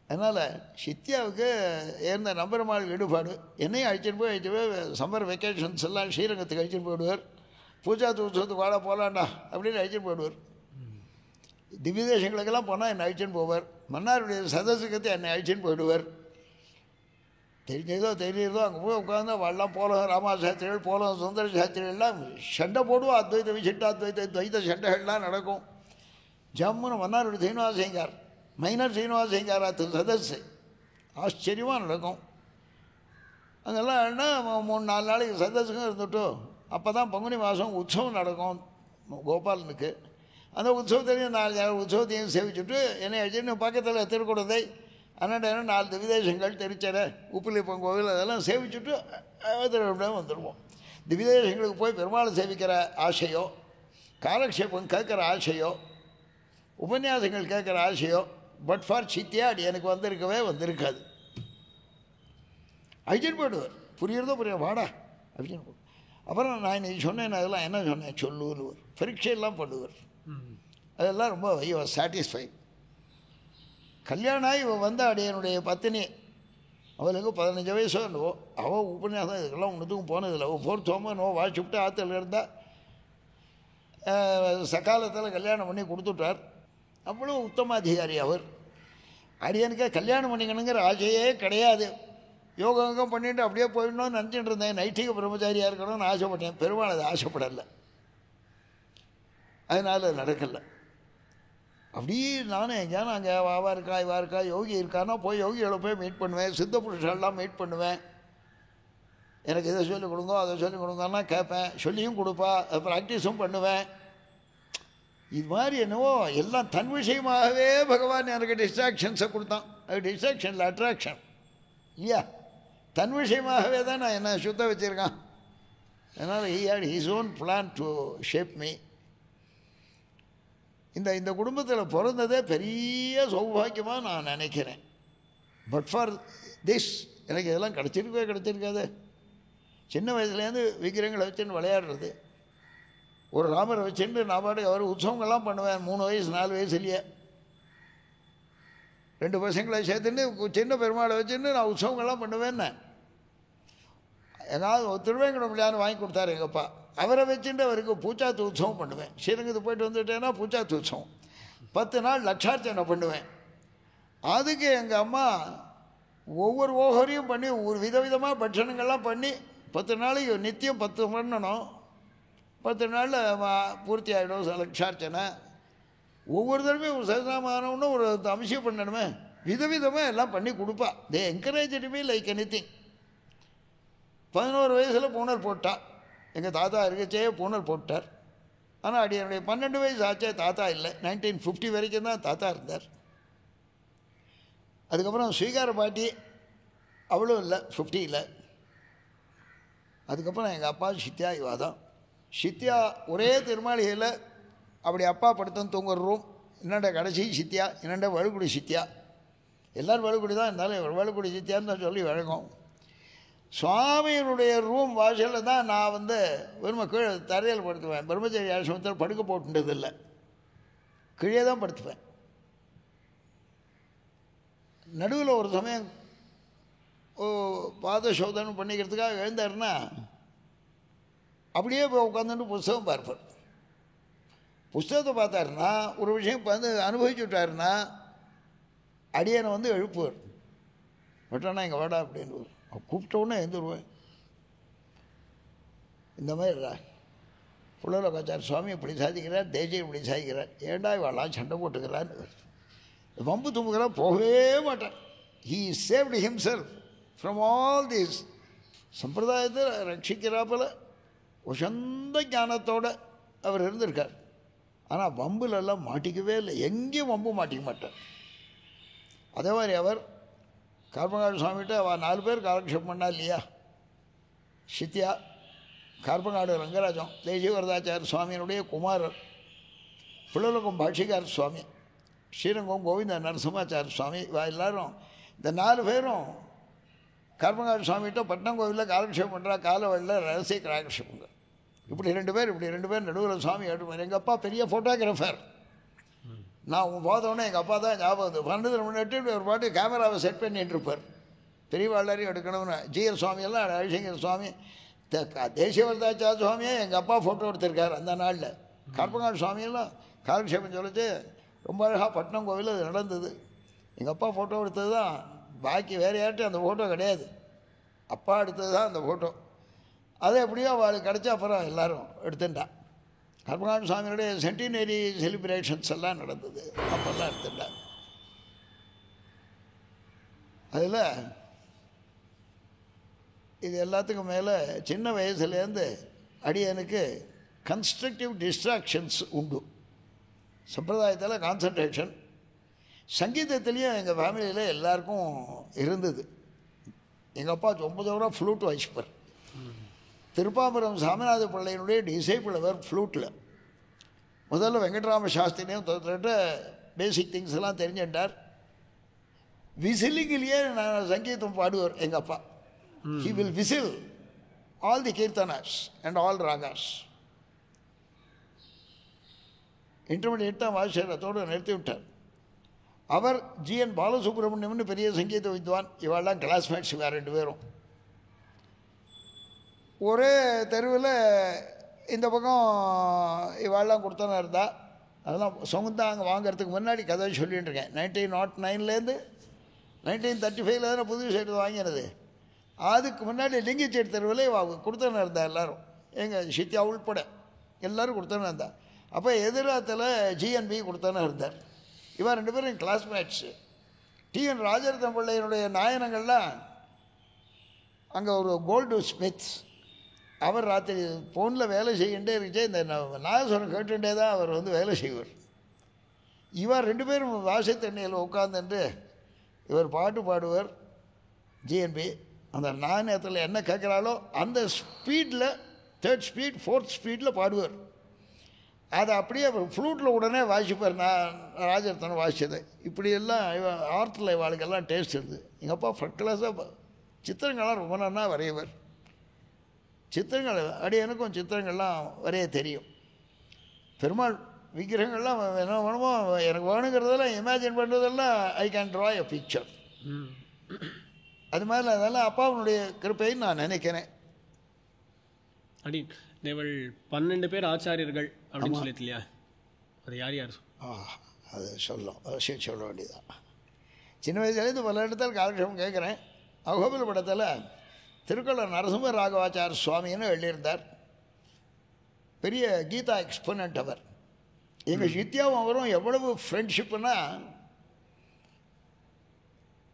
அதனால் சித்தியாவுக்கு ஏந்த நம்பெருமாள் ஈடுபாடு. என்னையும் அழைச்சிட்டு போய் சம்மர் வெக்கேஷன்ஸ் எல்லாம் ஸ்ரீரங்கத்துக்கு அழைச்சிட்டு போயிடுவார். பூஜா உற்சவத்துக்கு வாழ போகலாண்டா அப்படின்னு அழைச்சிட்டு போயிடுவார். திவ்ய தேசங்களுக்கெல்லாம் போனால் என்னை அழைச்சின்னு போவார். மன்னாருடைய சதசுக்கத்தை என்னை அழைச்சின்னு போயிடுவார். தெரிஞ்சதோ அங்கே போய் உட்காந்து வாழலாம். போலம் ராமாசாஸ்திரிகள், போலம் சுந்தர சாஸ்திரிகள்லாம் சண்டை போடுவோம். அத்வைத விசிஷ்டாத்வைத துவைத சண்டைகள்லாம் நடக்கும். ஜம்முன்னு மன்னாருடைய சீனிவாசைங்கார், மைனர் சீனிவாசைங்காராத்து சதஸு ஆச்சரியமாக நடக்கும். அங்கெல்லாம் என்ன 3-4 நாளைக்கு சதஸுக்கும் இருந்துட்டோம். அப்போ தான் பங்குனி மாதம் உற்சவம் நடக்கும் கோபாலனுக்கு. அந்த உற்சவத்தையும் 4 உற்சவத்தையும் சேவிச்சுட்டு என்னை அழைச்சின்னு பக்கத்தில் திருக்குடந்தை 12 திவ்யதேசங்கள், திருச்சரை, உப்பிலிப்பன் கோவில் அதெல்லாம் சேவிச்சுட்டு வந்துடுவோம். திவ்யதேசங்களுக்கு போய் பெருமாளை சேவிக்கிற ஆசையோ, காலக்ஷேபம் கேட்குற ஆசையோ, உபன்யாசங்கள் கேட்குற ஆசையோ பட் ஃபார் சித்தியா அடி எனக்கு வந்திருக்காது. அழிச்சிட்டு போயிடுவார். புரியுறதோ வாடா அப்படின்னு. அப்புறம் நான் இன்னைக்கு சொன்னேன், அதெல்லாம் என்ன சொன்னேன் சொல்லுவார். பரீட்சையெல்லாம் பண்ணுவார். அதெல்லாம் ரொம்ப சாட்டிஸ்ஃபைட். கல்யாணம் ஆகி இவன் வந்த அடியனுடைய பத்தினி, அவளுக்கு 15 வயசோ என்னவோ, அவள் உபன்யாசம் இதுக்கெல்லாம் ஒன்றுத்துக்கும் போனதில்லை. அவள் 4th ஹோமோ என்னவோ வாசிச்சுட்டு ஆற்றுல இருந்தால் சகாலத்தில் கல்யாணம் பண்ணி கொடுத்துட்டார். அவ்வளோ உத்தமாதிகாரி அவர். அடியனுக்கு கல்யாணம் பண்ணிக்கணுங்கிற ஆசையே கிடையாது. யோகம் பண்ணிட்டு அப்படியே போயிடணும்னு நினச்சிட்டு இருந்தேன். நைட்டிக பிரம்மச்சாரியாக இருக்கணும்னு ஆசைப்பட்டேன். பெருமாள் அதை ஆசைப்படலை, அதனால் அது நடக்கலை. அப்படியே நானே எங்கேயானு அங்கே அவா இருக்கா இவா இருக்கா யோகி இருக்கான்னா போய் யோகிகளை போய் மீட் பண்ணுவேன். சித்த புருஷெல்லாம் மீட் பண்ணுவேன். எனக்கு இதை சொல்லிக் கொடுங்க அதை சொல்லிக் கொடுங்கன்னா கேட்பேன். சொல்லியும் கொடுப்பா, அதை ப்ராக்டிஸும் பண்ணுவேன். இது மாதிரி என்னவோ எல்லாம் தன் விஷயமாகவே பகவான் எனக்கு டிஸ்ட்ராக்ஷன்ஸை கொடுத்தான். அது டிஸ்ட்ராக்ஷனில் அட்ராக்ஷன் இல்லையா? தன் விஷயமாகவே தான் நான் என்ன சுத்த வச்சுருக்கான். அதனால் he had his own plan to shape me. இந்த குடும்பத்தில் பிறந்ததே பெரிய சௌபாகியமாக நான் நினைக்கிறேன். பட் ஃபார் திஸ் எனக்கு இதெல்லாம் கிடச்சிருக்காது. சின்ன வயசுலேருந்து விக்கிரங்களை வச்சுன்னு விளையாடுறது, ஒரு ராமரை வச்சுட்டு நான் பாட்டுக்கு அவர் உற்சவங்கள்லாம் பண்ணுவேன். 3 வயசு 4 வயசுலையே 2 பசங்களை சேர்த்துன்னு சின்ன பெருமாளை வச்சுன்னு நான் உற்சவங்கள்லாம் பண்ணுவேன்னு. எங்காவது திருவேங்கடம் கல்யாணம் வாங்கி கொடுத்தாரு எங்கள் அப்பா. அவரை வச்சுட்டு அவருக்கு பூச்சாத்து உற்சவம் பண்ணுவேன். ஸ்ரீரங்கத்து போய்ட்டு வந்துட்டேன்னா பூச்சாத்து உற்சவம் 10 நாள் லட்சார்ச்சனை பண்ணுவேன். அதுக்கு எங்கள் அம்மா ஒவ்வொரு ஓஹரியும் பண்ணி ஒரு விதவிதமாக பட்சணங்கள்லாம் பண்ணி 10 நாளைக்கு நித்தியம் 10 பண்ணணும். 10 நாளில் பூர்த்தி ஆகிடும் லட்சார்ச்சனை. ஒவ்வொரு தடவையும் ஒரு சகசிரநாமம்னு ஒரு அம்சம் பண்ணணுமே, விதவிதமாக எல்லாம் பண்ணி கொடுப்பா. They encourage me like anything. 11 வயசில் பூனல் போட்டா. எங்கள் தாத்தா இருக்கச்சே பூனல் போட்டார். ஆனால் அடி என்னுடைய 12 வயசு ஆச்சே தாத்தா இல்லை. 1950 வரைக்கும் தான் தாத்தா இருந்தார். அதுக்கப்புறம் ஸ்வீகார பாட்டி அவ்வளோ இல்லை, 50 அதுக்கப்புறம் எங்கள் அப்பா சித்தியா இவாதான். சித்தியா ஒரே திருமாளிகையில் அப்படி அப்பா படுத்தம் தூங்குற ரூம். என்னண்ட கடைசி சித்தியா, என்னண்ட வழுக்குடி சித்தியா. எல்லோரும் வழுக்குடி தான் இருந்தாலும் வழுக்குடி சித்தியான்னு தான் சொல்லி வழங்கும். சுவாமியினுடைய ரூம் வாசலில் தான் நான் வெறுமை கீழே தரையில் படுத்துவேன். பிரம்மச்சரி ஆசிரமத்தில் படுக்க போட்டுன்றதில்லை, கீழே தான் படுத்துவேன். நடுவில் ஒரு சமயம் பாத சோதனை பண்ணிக்கிறதுக்காக எழுந்தாருன்னா அப்படியே போய் உட்காந்துட்டு புஸ்தகம் பார்ப்பார். புஸ்தகத்தை பார்த்தாருன்னா ஒரு விஷயம் அனுபவிச்சு விட்டாருன்னா அடியனை எழுப்புவார். பட்டானா இங்கே வாடா அப்படின்னு கூப்பிட்டோன்னே எழுந்துருவேன். இந்த மாதிரி புள்ளலோகாச்சார சுவாமி இப்படி சாதிக்கிறார், தேஜை இப்படி சாதிக்கிறார், ஏண்டா இவாளாம் சண்டை போட்டுக்கிறான்னு வம்பு தும்புக்கிறா போகவே மாட்டேன். He saved himself from all these. சம்பிரதாயத்தை ரட்சிக்கிறாப்பில் உசந்த ஞானத்தோடு அவர் இருந்திருக்கார். ஆனால் வம்புலெல்லாம் மாட்டிக்கவே இல்லை, எங்கேயும் வம்பு மாட்டிக்க மாட்டார். அதே மாதிரி அவர் கார்பங்காடு சுவாமிகிட்ட அவள் 4 பேர் காலக்ஷேபம் பண்ணா இல்லையா? சித்தியா, கார்பங்காடு ரங்கராஜம், தேசிகவரதாச்சார சுவாமியினுடைய குமாரர், புள்ளலோகம் பாஷிகார சுவாமி, ஸ்ரீரங்கம் கோவிந்த நரசிம்மாச்சார சுவாமி, இவா எல்லாரும் இந்த 4 பேரும் கார்பங்காடு சுவாமிகிட்ட பட்னம் கோவிலில் காலக்ஷேபம் பண்ணுறா. காலவழியில் ரகசிய காலக்ஷேபங்க. இப்படி 2 பேர் நடுவில் சுவாமி எடுப்பார். எங்கள் அப்பா பெரிய ஃபோட்டோகிராஃபர். நான் போதோடனே எங்கள் அப்பா தான் ஞாபகம் 12 மணி நேரத்தில் ஒரு பாட்டு கேமராவை செட் பண்ணிட்டு இருப்பார். பெரியவாழ்லாரையும் எடுக்கணும்னு. ஜிஎல் சுவாமியெல்லாம் ரவிசங்கர் சுவாமி, தேசியவரதாச்சார சுவாமியே எங்கள் அப்பா ஃபோட்டோ எடுத்திருக்கார் அந்த நாளில். கார்பங்காடு சுவாமியெல்லாம் காலக்ஷேபம் சொல்லிச்சு ரொம்ப அழகாக பட்னம் கோவில் அது நடந்தது. எங்கள் அப்பா ஃபோட்டோ எடுத்தது தான், பாக்கி வேறு யார்ட்டும் அந்த ஃபோட்டோ கிடையாது. அப்பா எடுத்தது தான் அந்த ஃபோட்டோ. அது எப்படியோ அவளுக்கு கிடச்சா அப்புறம் எல்லோரும் எடுத்துட்டா. கார்பங்காடு சுவாமியுடைய சென்டினரி செலிப்ரேஷன்ஸ் எல்லாம் நடந்தது, அப்பெல்லாம் எடுத்துட்டா. அதில் இது எல்லாத்துக்கும் மேலே சின்ன வயசுலேருந்து அடியனுக்கு கன்ஸ்ட்ரக்டிவ் டிஸ்ட்ராக்ஷன்ஸ் உண்டு. சம்பிரதாயத்தில் கான்சன்ட்ரேஷன், சங்கீதத்துலேயும் எங்கள் ஃபேமிலியில் எல்லாருக்கும் இருந்தது. எங்கள் அப்பா 9 வருடம் ஃப்ளூட் வாசிப்பார். திருப்பாம்பரம் சாமிநாத பிள்ளையினுடைய டிசைபிள் அவர் ஃப்ளூட்டில். முதல்ல வெங்கட்ராம சாஸ்திரியும் தொட்டு பேசிக் திங்ஸ் எல்லாம் தெரிஞ்சுட்டார். விசிலிங்கிலேயே நான் சங்கீதம் பாடுவார் எங்கள் அப்பா. He will whistle all the kirtanas and all ragas. Intermediate தான் வாசிச்சார், அதோடு நிறுத்தி விட்டார். அவர் ஜிஎன் பாலசுப்ரமணியம்னு பெரிய சங்கீத வித்வான். இவாள்லாம் கிளாஸ்மேட்ஸ் வேறு 2 பேரும். ஒரே தெருவில் இந்த பக்கம் இவாள்லாம் கொடுத்தானே இருந்தா. அதெல்லாம் சொந்தம் அங்கே வாங்கிறதுக்கு முன்னாடி கதை சொல்லிகிட்டு இருக்கேன். 1909லேருந்து 1935 தானே புது சைடு வாங்கினது. அதுக்கு முன்னாடி லிங்கிச்சேட் தெருவில் கொடுத்தானே இருந்தா எல்லோரும், எங்கள் சித்தியா உள்பட எல்லோரும் கொடுத்தானே இருந்தா. அப்போ எதிராத்தில் ஜிஎன்பி கொடுத்தானே இருந்தார். இவன் 2 பேரும் கிளாஸ்மேட்ஸு. டிஎன் ராஜரத்ன பிள்ளையினுடைய நாயனங்கள்லாம் அங்கே ஒரு கோல்டு ஸ்மித், அவர் ராத்திரி ஃபோனில் வேலை செய்கின்றே இருந்துச்சு. இந்த நாகஸ்வரம் கேட்டுட்டே தான் அவர் வேலை செய்வார். இவர் 2 பேரும் வாசத்தண்ணியில் உட்காந்துட்டு இவர் பாட்டு பாடுவார். ஜிஎன்பி அந்த நாணயத்தில் என்ன கேட்குறாலோ அந்த ஸ்பீடில் 3rd ஸ்பீட் 4th ஸ்பீடில் பாடுவார். அதை அப்படியே அவர் ஃப்ளூட்டில் உடனே வாசிப்பார். நான் ராஜரத்னம் வாசித்தது இப்படியெல்லாம் ஆர்ட்டில் இவாளுக்கெல்லாம் டேஸ்ட் இருந்தது. எங்கள் அப்பா ஃபர்ஸ்ட் கிளாஸாக சித்திரங்கள்லாம் ரொம்ப நல்லா வரையவர். சித்திரங்கள் எனக்கும் சித்திரங்கள்லாம் வரைய தெரியும். பெருமாள் விக்கிரகங்கள்லாம் என்ன வேணுமோ எனக்கு வேணுங்கிறதெல்லாம் இமேஜின் பண்ணுறதெல்லாம் I can draw a picture. அது மாதிரி அதெல்லாம் அப்பாவுடைய கிருப்பைன்னு நான் நினைக்கிறேன். அடி இவள் 12 பேர் ஆச்சாரியர்கள் அப்படின்னு சொல்லிட்டு இல்லையா, அது யார் யார்? அது சொல்ல வேண்டியதான். சின்ன வயசுலேருந்து பல இடத்துல காலக்ஷேபம் கேட்குறேன். அகோபில படத்தில் திருக்கோளூர் நரசிம்ம ராகவாச்சார சுவாமின்னு எழுதியிருந்தார். பெரிய கீதா எக்ஸ்போனண்ட் அவர். எங்கள் சித்தியாவும் அவரும் எவ்வளவு ஃப்ரெண்ட்ஷிப்புன்னா,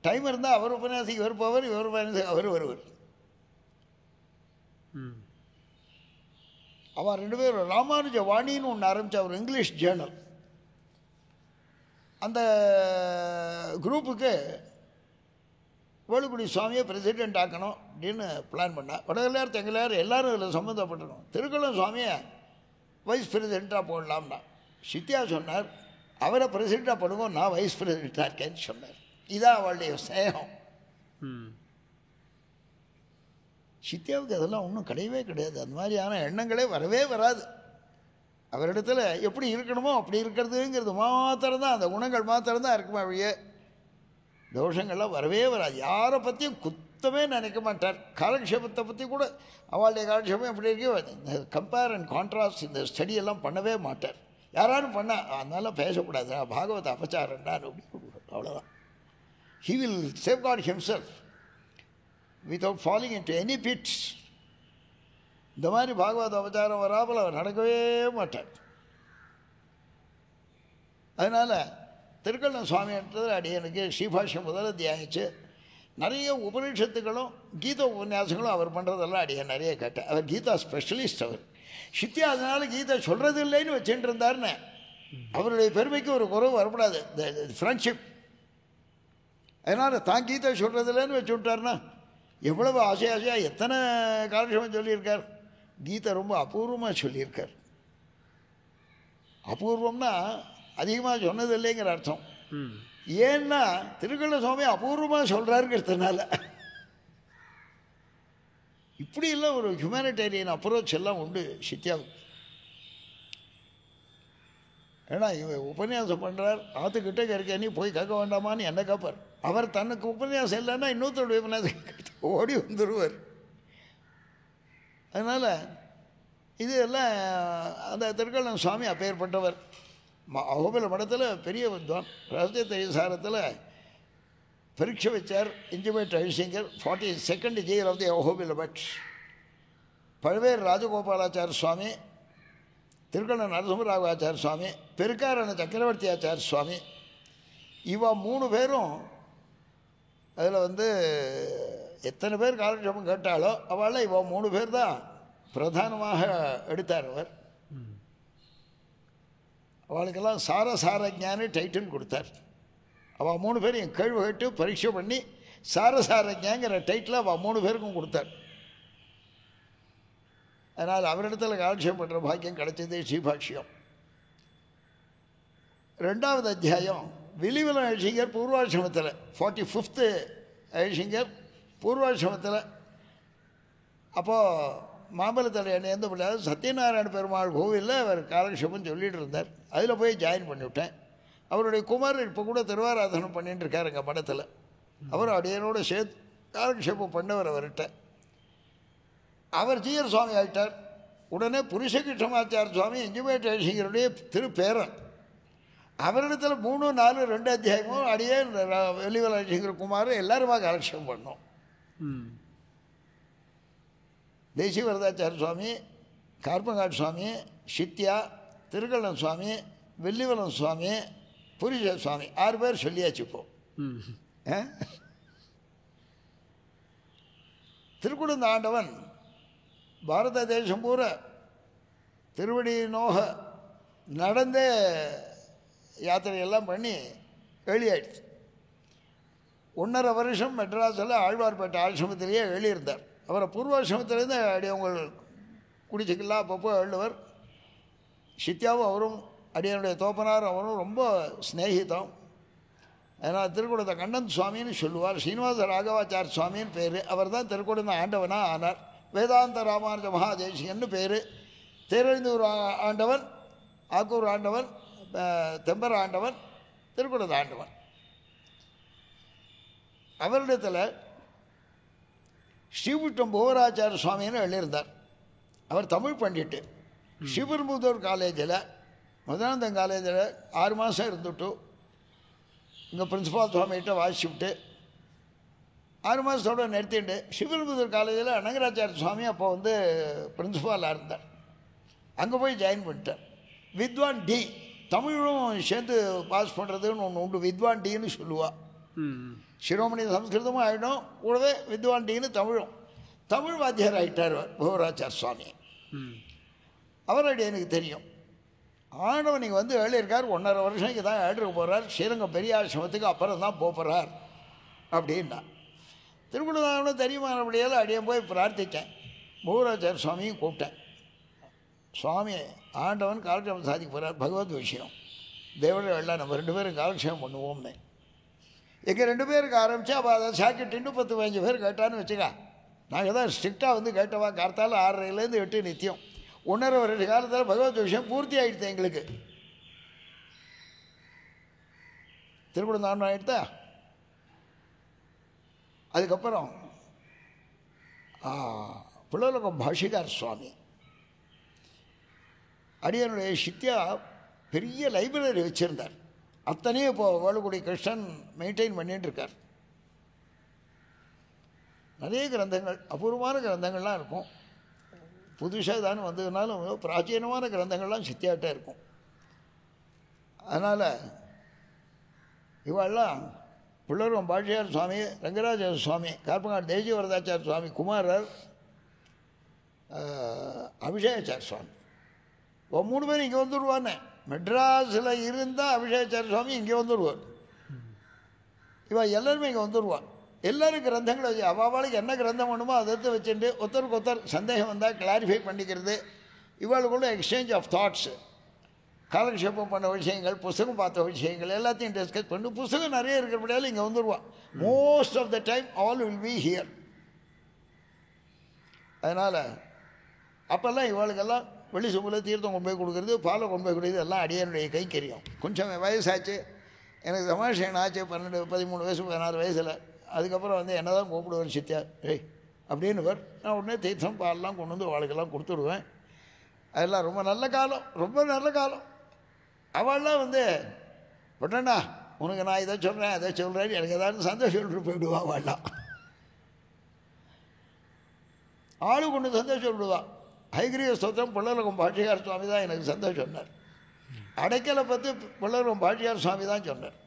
டைம் இருந்தால் அவர் உபன்யாசிக்கு இவர் போவார், இவர் உபன்யாசிக்கு அவர் வருவார். அவன் 2 பேரும் ராமானுஜ வாணின்னு ஒன்று ஆரம்பித்த ஒரு இங்கிலீஷ் ஜேர்னல். அந்த குரூப்புக்கு வேலுக்குடி சுவாமியை பிரசிடெண்ட் ஆக்கணும் அப்படின்னு பிளான் பண்ணால், வடகல்யார் தெங்கலையார் எல்லோரும் இதில் சம்மந்தப்பட்டிருக்கணும். திருக்குளம் சுவாமியை வைஸ் பிரசிடெண்ட்டாக போடலாம்னா சித்தியா சொன்னார், அவரை பிரசிடெண்ட்டாக பண்ணுங்க, நான் வைஸ் பிரசிடெண்ட்டாக இருக்கேன்னு சொன்னார். இதான் அவளுடைய ஸ்நேகம். சித்தியாவுக்கு அதெல்லாம் ஒன்றும் கிடையவே கிடையாது. அந்த மாதிரியான எண்ணங்களே வரவே வராது. அவரிடத்துல எப்படி இருக்கணுமோ அப்படி இருக்கிறதுங்கிறது மாத்திரம்தான், அந்த குணங்கள் மாத்திரம்தான் இருக்குமா வழியே தோஷங்கள்லாம் வரவே வராது. யாரை பற்றியும் குத்தமே நினைக்க மாட்டார். காலக்ஷேபத்தை பற்றி கூட அவளுடைய காலக்ஷேபம் எப்படி இருக்கோ இந்த கம்பேர் அண்ட் கான்ட்ராஸ்ட் இந்த ஸ்டடியெல்லாம் பண்ணவே மாட்டார். யாராலும் பண்ணால் அதனால பேசக்கூடாது, பாகவத அபச்சாரண்டா அப்படி, அவ்வளோதான். He will safeguard himself without falling into any bits. இந்த மாதிரி பாகவத அபச்சாரம் வராமல் அவர் நடக்கவே மாட்டார். அதனால் திருக்கண்ண சுவாமின்றது அடியனுக்கு ஸ்ரீபாஷ்யம் முதல்ல தியானிச்சு நிறைய உபநிஷத்துகளும் கீதா உபன்யாசங்களும் அவர் பண்ணுறதெல்லாம் அடியன் நிறைய கேட்டேன். அவர் கீதா ஸ்பெஷலிஸ்ட். அவர் சித்தியா அதனால கீதா சொல்கிறது இல்லைன்னு வச்சுட்டு இருந்தாருன்னு அவருடைய பெருமைக்கு ஒரு குறைவு வரக்கூடாது, இந்த ஃப்ரெண்ட்ஷிப். அதனால் தான் கீதா சொல்கிறது இல்லைன்னு வச்சு விட்டார்னா எவ்வளவு ஆசையாக எத்தனை காலக்ஷேபம் சொல்லியிருக்கார். கீதை ரொம்ப அபூர்வமாக சொல்லியிருக்கார். அபூர்வம்னா அதிகமாக சொன்னது இல்லைங்கிற அர்த்தம். ஏன்னா திருக்கள்ள சுவாமி அபூர்வமாக சொல்கிறாருங்கிறதுனால. இப்படி இல்லை, ஒரு ஹியூமனிடேரியன் அப்ரோச் எல்லாம் உண்டு சித்தியாவுக்கு. ஏன்னா இவன் உபன்யாசம் பண்ணுறார், ஆற்றுக்கிட்டே இருக்க நீ போய் கேட்க வேண்டாமான்னு என்ன கேட்பார். அவர் தனக்கு உபன்யாசம் இல்லைன்னா இன்னொருத்தருடைய உபன்யாசம் ஓடி வந்துடுவார். அதனால் இது எல்லாம் அந்த திருக்கள்ளன் சுவாமி அப்பேற்பட்டவர். அகோபில மடத்தில் பெரிய வித்வான். ரகசிய சாரத்தில் பரீட்சை வச்சார் இன்ஜிமேட் Ravishankar. 42nd year of the Ahobila பட். பழவேர் ராஜகோபாலாச்சார சுவாமி, திருக்கண்ண நரசிம்மராவாச்சார சுவாமி, பெருக்காரண சக்கரவர்த்தி ஆச்சார சுவாமி, இவா 3 பேரும் அதில் எத்தனை பேர் காலக்ஷேபம் கேட்டாலோ அவளை இவா 3 பேர் தான் பிரதானமாக எடுத்தார் அவர். அவளுக்கெல்லாம் சார ஞானி டைட்டில் கொடுத்தார். அவள் 3 பேரையும் கேள்வி கேட்டு பரீட்சை பண்ணி சாரஞாங்கிற டைட்டில் அவள் 3 பேருக்கும் கொடுத்தார். அதனால் அவரிடத்தில் காலக்ஷேபம் பண்ணுற பாக்கியம் கிடைச்சது. ஸ்ரீபாஷ்யம் 2வது அத்தியாயம் விலிவலம் ஐஷிங்கர் பூர்வாசிரமத்தில் 45th ஐஷிங்கர் பூர்வாசிரமத்தில். அப்போது மாம்பழத்தில் எந்த பிள்ளையாவது சத்யநாராயண பெருமாள் கோவிலில் அவர் காலக்ஷேபம் சொல்லிகிட்டு இருந்தார். அதில் போய் ஜாயின் பண்ணிவிட்டேன். அவருடைய குமாரர் இப்போ கூட திருவாராதனம் பண்ணிட்டு இருக்கார் எங்கள் மடத்தில். அவர் அடியனோட சேர்த்து காலக்ஷேபம் பண்ணவர் அவர்கிட்ட. அவர் ஜீயர் சுவாமி ஆகிட்டார். உடனே புருஷகிருஷ்ணமாச்சார சுவாமி எஞ்சுமேட்டேஷிங்கருடைய திருப்பேரன். அவரிடத்தில் 3, 4, 2 அத்தியாயமும் அடியே வெள்ளிவலசிங்கர் குமார் எல்லாருமா காலக்ஷேபம் பண்ணோம். தேசிய வரதாச்சார சுவாமி, கார்பங்காட் சுவாமி, சித்தியா, திருக்கண்ணன் சுவாமி, வெள்ளிவலம் சுவாமி, புரிஷ சுவாமி 6 பேர் சொல்லியாச்சு. இப்போ திருக்குடந்த ஆண்டவன் பாரத தேசம் பூரா திருவடி நோக நடந்தே யாத்திரையெல்லாம் பண்ணி வெளியாயிடுச்சு. 1.5 வருஷம் மெட்ராஸில் ஆழ்வார்பேட்டை ஆசிரமத்திலேயே எழுதியிருந்தார். அவரை பூர்வாசிரமத்திலேருந்து அடியவங்கள் குடிச்சிக்கலாம் அப்பப்போ எழுதுவர். சித்தியாவும் அவரும் அடியனுடைய தோப்பனார் அவரும் ரொம்ப ஸ்நேகிதம். அதனால் திருக்குடந்த கண்ணன் சுவாமின்னு சொல்லுவார். ஸ்ரீனிவாச ராகவாச்சார சுவாமின்னு பேர். அவர் தான் திருக்குடந்த ஆண்டவனாக ஆனார். வேதாந்த ராமானுஜ மகாதேசிகன்னு பேர். தேரழிந்தூர் ஆண்டவன், ஆக்கூர் ஆண்டவன், தெம்பர் ஆண்டவன், திருக்குடந்த ஆண்டவன். அவரிடத்தில் ஸ்ரீவிட்டம் புவராச்சார சுவாமின்னு எழுதியிருந்தார். அவர் தமிழ் பண்டிட்டு. ஸ்ரீபெரும்புதூர் காலேஜில் முதலாந்தம் காலேஜில் 6 மாதம் இருந்துவிட்டு இங்கே பிரின்சிபால் சுவாமிகிட்ட வாசிச்சுவிட்டு 6 மாதத்தோடு நிறுத்திட்டு ஸ்ரீபெரும்புதூர் காலேஜில் அனங்கராச்சார சுவாமி அப்போ வந்து பிரின்சிபாலாக இருந்தார். அங்கே போய் ஜாயின் பண்ணிட்டார். வித்வான் டி, தமிழும் சேர்ந்து பாஸ் பண்ணுறதுன்னு ஒன்று உண்டு. வித்வான் டின்னு சொல்லுவாள். சிரோமணி சம்ஸ்கிருதமும் ஆகிடும், கூடவே வித்வான் டின்னு தமிழும். தமிழ் வாத்தியார் ஆகிட்டார் புவராச்சார சுவாமி. அவருடைய எனக்கு தெரியும். ஆண்டவன் நீங்கள் வந்து எழுதியிருக்கார். 1.5 வருஷம் இங்கே தான் எழுதுக்க போகிறார். ஸ்ரீரங்கம் பெரிய ஆசிரமத்துக்கு அப்புறம் தான் போகிறார் அப்படின்னா. திருக்குடந்தாவனம் தெரியுமானபடியால் அடியே போய் பிரார்த்தித்தேன். புவராச்சார சுவாமியும் கூப்பிட்டேன். சுவாமி ஆண்டவன் காலக்ஷேபம் சாதிக்க போகிறார், பகவத் விஷயம், தேவர்கள் எல்லாம் நம்ம 2 பேரும் காலக்ஷேபம் பண்ணுவோம்னு. எங்கள் 2 பேருக்கு ஆரம்பித்து அப்போ அதை சாக்கிட்டு இன்னும் 10-15 பேர் கேட்டான்னு வச்சுக்கா. நாங்கள் தான் ஸ்ட்ரிக்டாக வந்து கேட்டவா. கார்த்தால் 6:30லேருந்து 8 நித்தியம். 1.5 வருஷ காலத்தில் பகவத் விஷயம் பூர்த்தி ஆகிடுது எங்களுக்கு. திருக்குடந்தாவனம் ஆகிடுதா. அதுக்கப்புறம் புலோலகம் பாஷிகார் சுவாமி அடியனுடைய சித்தியா பெரிய லைப்ரரி வச்சுருந்தார். அத்தனையும் இப்போ வேலுக்குடி கிருஷ்ணன் மெயின்டைன் பண்ணிட்டு இருக்கார். நிறைய கிரந்தங்கள், அபூர்வமான கிரந்தங்கள்லாம் இருக்கும். புதுசாக தானே வந்ததுனாலும் பிராச்சீனமான கிரந்தங்கள்லாம் சித்தியாகிட்டே இருக்கும். அதனால் இவெல்லாம் புள்ளரும் பாஷியார் சுவாமி, ரங்கராஜ சுவாமி, கார்பங்காட் தேசிய வரதாச்சார சுவாமி, குமாரர், அபிஷேகாச்சார சுவாமி 3 பேரும் இங்கே வந்துடுவான்னு. மெட்ராஸில் இருந்தால் அபிஷேகாச்சார சுவாமி இங்கே வந்துடுவார். இவன் எல்லாருமே இங்கே வந்துடுவான். எல்லோரும் கிரந்தங்களை வச்சு அவளுக்கு என்ன கிரந்தம் வேணுமோ அதை எடுத்து வச்சுட்டு ஒருத்தருக்கு ஒருத்தர் சந்தேகம் வந்தால் கிளாரிஃபை பண்ணிக்கிறது. இவளுக்குள்ள எக்ஸ்சேஞ்ச் ஆஃப் தாட்ஸு, காலக்ஷேபம் பண்ண விஷயங்கள், புஸ்தகம் பார்த்த விஷயங்கள் எல்லாத்தையும் டிஸ்கஸ் பண்ணி புஸ்தகம் நிறைய இருக்கிறபடியால் இங்கே வந்துடுவான். Most of the time all will be here. அதனால் அப்போல்லாம் இவளுக்கெல்லாம் வெளி சொம்பில் தீர்த்தம் கொண்டு போய் கொடுக்குறது, பாலை கொண்டு போய் கொடுக்குறது எல்லாம் அடியனுடைய கைக்கரியும். கொஞ்சம் வயசாச்சு, எனக்கு தமாஷன் ஆச்சு. 12, 13 வயசு 14 வயசில். அதுக்கப்புறம் வந்து என்ன தான் கூப்பிடுவார் சித்தியா அப்படின்னு வர். நான் உடனே தீர்த்தம் பாலெலாம் கொண்டு வந்து அவளுக்கெல்லாம் கொடுத்துடுவேன். அதெல்லாம் ரொம்ப நல்ல காலம், ரொம்ப நல்ல காலம். அவள்லாம் வந்து உடனே உனக்கு நான் இதை சொல்கிறேன் அதை சொல்கிறேன்னு எனக்கு ஏதாவது சந்தோஷம் சொல்லிட்டு போயிடுவா. அவள்லாம் ஆளு கொண்டு சந்தோஷம் சொல்லிடுவா. ஹைகிரிய ஸ்தோத்திரம் புள்ளலகம் பாஷிகார் சுவாமி தான் எனக்கு சந்தோஷம் சொன்னார். அடைக்கலை பற்றி புள்ளலகம் பாஷிகார் சுவாமி தான் சொன்னார்.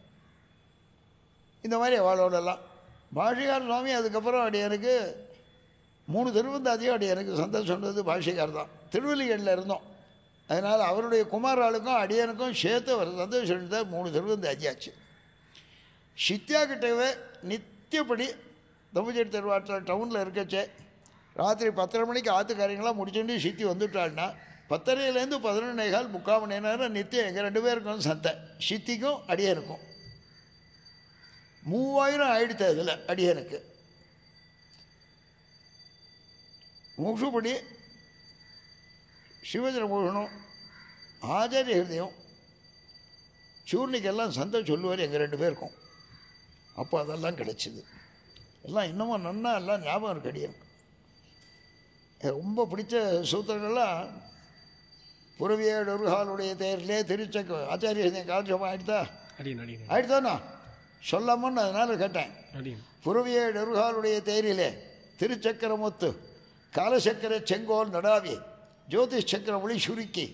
இந்த மாதிரி அவளோடலாம் பாஷிகார் சுவாமி. அதுக்கப்புறம் அப்படி எனக்கு 3 திருவந்தாதியும் அப்படி எனக்கு சந்தோஷம் சொன்னது பாஷிகார் தான். திருவல்லிகளில் இருந்தோம். அதனால் அவருடைய குமாராளுக்கும் அடியனுக்கும் சேர்த்து அவர் சந்தோஷம் சொல்லிட்டு 3 திருவந்தாதியாச்சு. சித்தியா கிட்டவே நித்தியப்படி தம்புச்சேரி திருவாட்டில் டவுனில் இருக்கச்சே ராத்திரி 10:30 மணிக்கு ஆற்றுக்காரங்களாம் முடிச்சுட்டு சித்தி வந்துவிட்டாள்னா 10:30லேருந்து 11:15 3/4 மணி நேரம் நித்தியம் எங்கள் 2 பேருக்கும் சந்தை. சித்திக்கும் அடியனுக்கும் 3000 ஆயிடுத்து. அதில் அடியனுக்கு மூஷுப்படி சிவஜன மோகனும் ஆச்சாரிய ஹிருதயம் சூர்ணிக்கெல்லாம் சந்தை சொல்லுவார் எங்கள் 2 பேருக்கும். அப்போ அதெல்லாம் கிடச்சிது. எல்லாம் இன்னமும் நன்னா எல்லாம் ஞாபகம் இருக்கு. அடியனுக்கு ரொம்ப பிடிச்ச சூத்திரங்கள்லாம் புறவியேடுகாலுடைய தேரிலே திருச்சக்க ஆச்சாரிய ஹிருதயம் காலட்சேபம் ஆயிடுதாண்ணா சொல்லாமன்னு அதனால் கேட்டேன். புறவியேடுகாலுடைய தேரிலே திருச்சக்கரமுத்து காலசக்கர செங்கோல் நடாவி ஜோதிஷ் சக்கர ஒளி சுருக்கி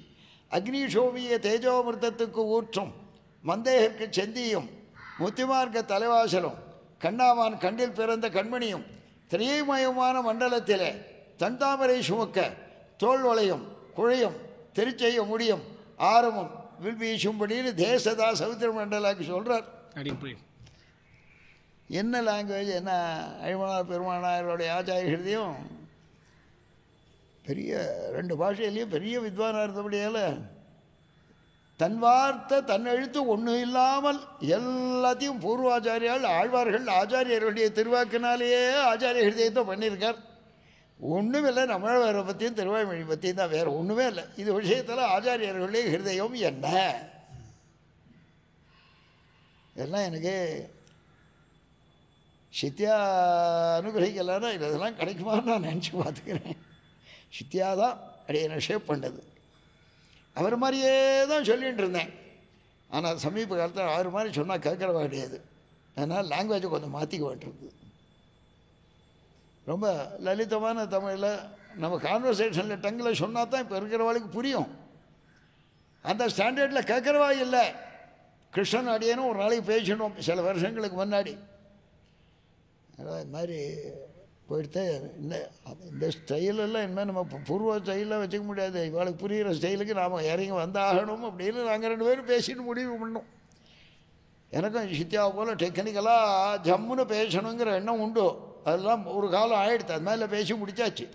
அக்னிஷோபிய தேஜோமிருத்தத்துக்கு ஊற்றும் மந்தேகற்கு செந்தியும் முத்திமார்க்க தலைவாசலும் கண்ணாவான் கண்டில் பிறந்த கண்மணியும் திரைமயமான மண்டலத்திலே தண்டாமரை சுமக்க தோல் வளையும் குழையும் திருச்செய்ய முடியும் ஆரமும் வில் வீசும்படின்னு தேசதா சமுத்திர மண்டலாக்கு சொல்கிறார். என்ன லாங்குவேஜ், என்ன அழிமனார் பெருமானாருடைய ஆச்சாரிய ஹிருதயம் பெரிய 2 பாஷையிலையும் பெரிய வித்வானாக இருந்தபடியால் தன் வார்த்தை தன் எழுத்து ஒன்றும் இல்லாமல் எல்லாத்தையும் பூர்வாச்சாரியால் ஆழ்வார்கள் ஆச்சாரியர்களுடைய திருவாக்கினாலேயே ஆச்சாரிய ஹிருதயத்தை பண்ணியிருக்கார். ஒன்றும் இல்லை, நம்மளவரை பற்றியும் திருவாய்மொழி பற்றியும் தான், வேறு ஒன்றுமே இல்லை. இது விஷயத்தில் ஆச்சாரியர்களுடைய ஹிருதயம் என்ன எல்லாம் எனக்கு சித்தியா அனுகிரகிக்கலான்னா இதெல்லாம் கிடைக்குமான்னு நான் நினச்சி பார்த்துக்கிறேன். சித்தியா தான் அப்படியே ஷேப் பண்ணது. அவர் மாதிரியே தான் சொல்லிகிட்டு இருந்தேன். ஆனால் சமீப காலத்தில் அவர் மாதிரி சொன்னால் கேட்குறவா கிடையாது. அதனால் லாங்குவேஜை கொஞ்சம் மாற்றிக்க வேண்டியிருக்குது. ரொம்ப லலிதமான தமிழில் நம்ம கான்வர்சேஷனில் டங்கில் சொன்னால் தான் இப்போ இருக்கிறவாளுக்கு புரியும். அந்த ஸ்டாண்டர்டில் கேட்குறவா இல்லை. கிருஷ்ணன் அடியனும் ஒரு நாளைக்கு பேசினோம் சில வருஷங்களுக்கு முன்னாடி. அதான் இது மாதிரி போயிட்டு இந்த ஸ்டைலெல்லாம் இனிமேல் நம்ம பூர்வ ஸ்டைலாக வச்சுக்க முடியாது. இவளுக்கு புரிகிற ஸ்டைலுக்கு நாம் இறங்கி வந்தாகணும் அப்படின்னு நாங்கள் 2 பேரும் பேசிட்டு முடிவு பண்ணோம். எனக்கும் சித்தியாவை போல் டெக்னிக்கலாக ஜம்முன்னு பேசணுங்கிற எண்ணம் உண்டு. அதெல்லாம் ஒரு காலம் ஆகிடுது. அது மேலே பேசி முடித்தாச்சு.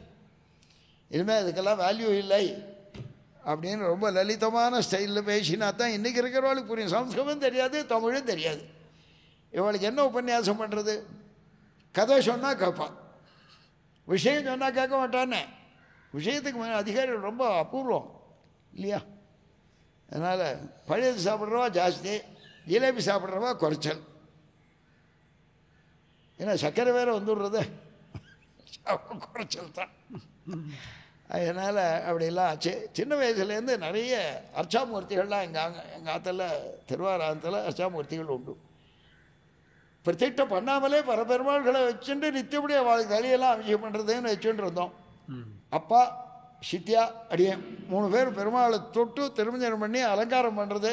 இனிமேல் அதுக்கெல்லாம் வேல்யூ இல்லை அப்படின்னு ரொம்ப லலிதமான ஸ்டைலில் பேசினா தான் இன்றைக்கி இருக்கிறவளுக்கு புரியும். சம்ஸ்கிருதம் தெரியாது, தமிழும் தெரியாது. இவளுக்கு என்ன உபன்யாசம் பண்ணுறது? கதை சொன்னால் கேட்பான், விஷயம் சொன்னால் கேட்க மாட்டானே. விஷயத்துக்கு அதிகாரிகள் ரொம்ப அபூர்வம் இல்லையா? அதனால் பழையது சாப்பிட்றவா ஜாஸ்தி, ஜிலேபி சாப்பிட்றவா குறைச்சல். ஏன்னா சர்க்கரை வேறு வந்துடுறது, குறைச்சல் தான். அதனால் அப்படிலாம் ஆச்சு. சின்ன வயசுலேருந்து நிறைய அர்ச்சாமூர்த்திகள்லாம் எங்கள் ஆற்றுல திருவாராயத்தில் அர்ச்சாமூர்த்திகள் உண்டு. பிரதிஷ்டை பண்ணாமலே பரபெருமாள்களை வச்சுட்டு நித்தியப்படி அவளுக்கு தலையெல்லாம் அபிஷேகம் பண்ணுறதுன்னு வச்சுட்டு இருந்தோம். அப்பா சித்தியா அடியேன் 3 பேர் பெருமாளை தொட்டு திருமஞ்சனம் பண்ணி அலங்காரம் பண்ணுறது,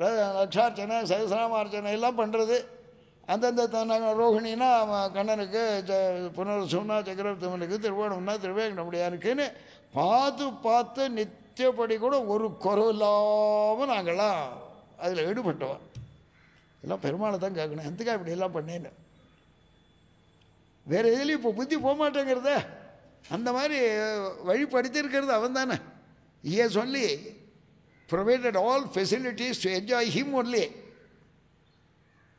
லட்சார்ச்சனை சகசிராமார்ச்சனை எல்லாம் பண்ணுறது. அந்தந்த ரோஹிணின்னா கண்ணனுக்கு, புனர்சும்னா சக்கரவர்த்திமனுக்கு, திருவோணம்னா திருவேங்கடமுடியானுக்குன்னு பார்த்து நித்தியப்படி கூட ஒரு குறை இல்லாமல் நாங்கள்லாம் அதில் ஈடுபட்டோம். எல்லாம் பெருமாளை தான் கேட்கணும், எதுக்காக இப்படியெல்லாம் பண்ணேன்னு. வேறு எதுலேயும் இப்போ புத்தி போக மாட்டேங்கிறத. அந்த மாதிரி வழிப்படுத்தியிருக்கிறது அவன் தானே. He has only provided all facilities to enjoy him only,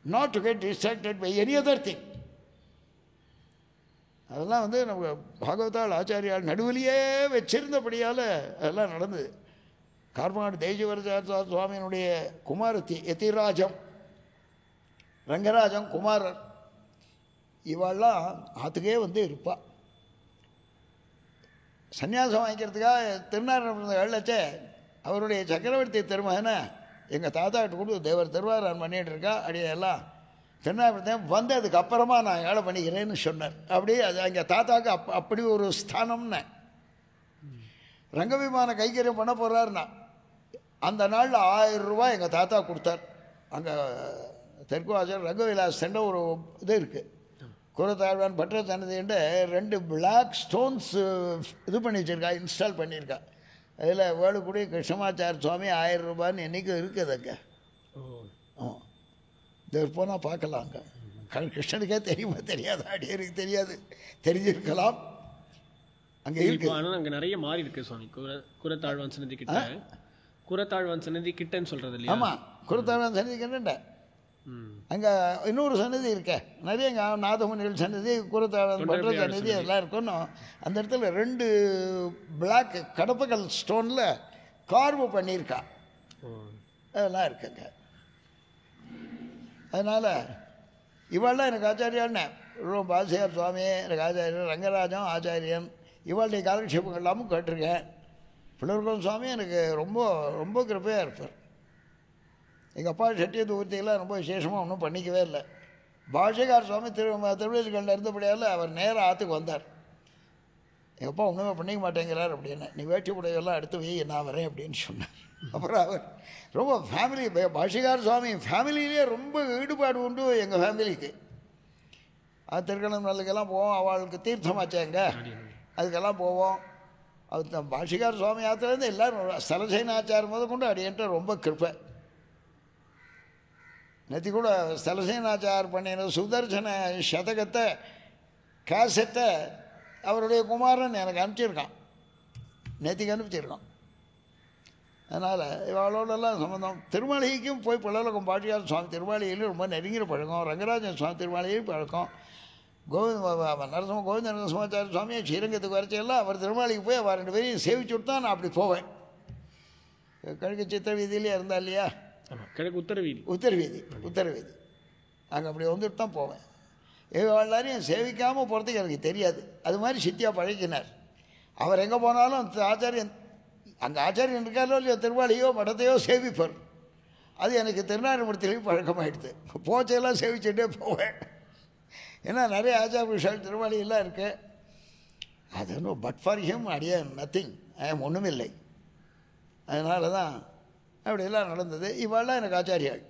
not to get distracted by any other thing. அதெல்லாம் நம்ம பாகவதாள் ஆச்சாரியால் நடுவிலேயே வச்சிருந்தபடியால் அதெல்லாம் நடந்தது. கார்மாடு தேசிவரசார சுவாமியினுடைய குமாரத்தி யதிராஜம், ரங்கராஜன் குமாரர், இவாள்லாம் ஆற்றுக்கே இருப்பாள். சன்னியாசம் வாங்கிக்கிறதுக்காக திருநாராயண வெள்ளச்சே அவருடைய சக்கரவர்த்தி திருமகனை எங்கள் தாத்தாக்கிட்ட கூட தேவர் திருவாரான் பண்ணிகிட்டு இருக்கா. அப்படியெல்லாம் திருநாராயணம் வந்ததுக்கு அப்புறமா நான் ஏழை பண்ணிக்கிறேன்னு சொன்னார். அப்படி அது எங்கள் தாத்தாவுக்கு அப்படி ஒரு ஸ்தானம்னு. ரங்க விமான கைகரியம் பண்ண போகிறாருன்னா அந்த நாளில் 1000 ரூபா எங்கள் தாத்தா கொடுத்தார். அங்கே தெற்கு வாசல் ரங்கவிலாஸ் சென்ற ஒரு இது இருக்குது, குரத்தாழ்வான் பற்ற சன்னதின்ட்டு 2 பிளாக் ஸ்டோன்ஸ் இது பண்ணி வச்சுருக்கா, இன்ஸ்டால் பண்ணியிருக்கா. அதில் வேலுக்குடி கிருஷ்ணமாச்சார சுவாமி 1000 ரூபான்னு என்றைக்கும் இருக்குது அங்கே. ஆமாம், இது போனால் பார்க்கலாம். அங்கே கிருஷ்ணனுக்கே தெரியுமா தெரியாது, அடியருக்கு தெரியாது, தெரிஞ்சிருக்கலாம். அங்கே இருக்கு. ஆனால் அங்கே நிறைய மாறி இருக்கு சுவாமி. குரத்தாழ்வான் சன்னதி கிட்ட, குரத்தாழ்வான் சன்னதி கிட்டன்னு சொல்கிறது இல்லையா? ஆமாம், குரத்தாழ்வான் சன்னதி கிட்ட அங்கே இன்னொரு சன்னதி இருக்கே, நிறைய இங்கே நாதமுனிகள் சன்னதி, குருத்தாளன் பண்ற சன்னதி எல்லாம் இருக்கணும். அந்த இடத்துல 2 பிளாக் கடப்பகல் ஸ்டோனில் கார்வு பண்ணியிருக்கா, அதெல்லாம் இருக்குங்க. அதனால் இவாள்லாம் எனக்கு ஆச்சாரியான்னு பாசியார் சுவாமி எனக்கு ஆச்சாரியன், ரங்கராஜன் ஆச்சாரியன், இவாளுடைய காலக்ஷேபங்கள் எல்லாமும் கேட்டிருக்கேன். பிள்ளர்குளம் சுவாமி எனக்கு ரொம்ப ரொம்ப கிருப்பையாக இருப்பார். எங்கள் அப்பா செட்டியத்து ஊர்த்தியெல்லாம் ரொம்ப விசேஷமாக ஒன்றும் பண்ணிக்கவே இல்லை. பாஷகார் சுவாமி திருவள்ளுவர்களில் இருந்தபடியால் அவர் நேராக ஆற்றுக்கு வந்தார். எங்கள் அப்பா ஒன்றுமே பண்ணிக்க மாட்டேங்கிறார் அப்படின்னு, நீ வேட்டி உடையெல்லாம் எடுத்து வை, நான் வரேன் அப்படின்னு சொன்னார். அப்புறம் அவர் ரொம்ப ஃபேமிலி, பாஷகார் சுவாமி ஃபேமிலியிலே ரொம்ப ஈடுபாடு உண்டு எங்கள் ஃபேமிலிக்கு. திருக்கணம் நல்லுக்கெல்லாம் போவோம், அவளுக்கு தீர்த்தமாச்சாங்க, அதுக்கெல்லாம் போவோம். அது பாஷிகார் சுவாமி யாத்திரைலேருந்து எல்லோரும் ஸ்தலசேனாச்சாரம் முதல் கொண்டு அடியன்ட்டு ரொம்ப கிருப்பை. நேற்று கூட ஸ்தலசேனாச்சார் பண்ணின சுதர்சன சதகத்தை கேசட்டை அவருடைய குமாரன் எனக்கு அனுப்பிச்சிருக்கான், நேற்றுக்கு அனுப்பிச்சிருக்கான். அதனால் இவளோடெல்லாம் சம்மந்தம். திருமாளிகைக்கும் போய் பிள்ளைகளுக்கும் பாஷிகார் சுவாமி திருமாளிகையிலும் ரொம்ப நெருங்கிற பழக்கம், ரங்கராஜன் சுவாமி திருமாளிகையும் பழக்கம். நரசிம்ம கோவிந்த நரசிம்மாச்சாரிய சுவாமியை ஸ்ரீரங்கத்துக்கு வரைச்செல்லாம் அவர் திருமாளிக்கு போய் அவர் 2 பேரையும் சேவிச்சுட்டு தான் நான் அப்படி போவேன். கிழக்கு சித்திர வீதியிலே இருந்தா இல்லையா, கிழக்கு உத்தரவீதி உத்தரவீதி அங்கே அப்படி வந்துட்டு தான் போவேன். எல்லாரையும் சேவிக்காமல் போகிறதுக்கு எனக்கு தெரியாது. அது மாதிரி சித்தியா பழகினார். அவர் எங்கே போனாலும் ஆச்சாரியன், அங்கே ஆச்சாரியன் இருக்காரோ இல்லையோ, திருவாளியோ மடத்தையோ சேவிப்பார். அது எனக்கு திருநாராயணமூர்த்தியிலையும் பழக்கமாகிடுது. போச்செல்லாம் சேவிச்சுட்டே போவேன். ஏன்னா நிறைய ஆச்சார விஷயம் திருவாளியெல்லாம் இருக்குது. அது ஒன்றும் பட் ஃபார் ஹிம் அடிய நத்திங், ஒன்றும் இல்லை. அதனால தான் அப்படியெல்லாம் நடந்தது. இவாள்லாம் எனக்கு ஆச்சாரியாள்.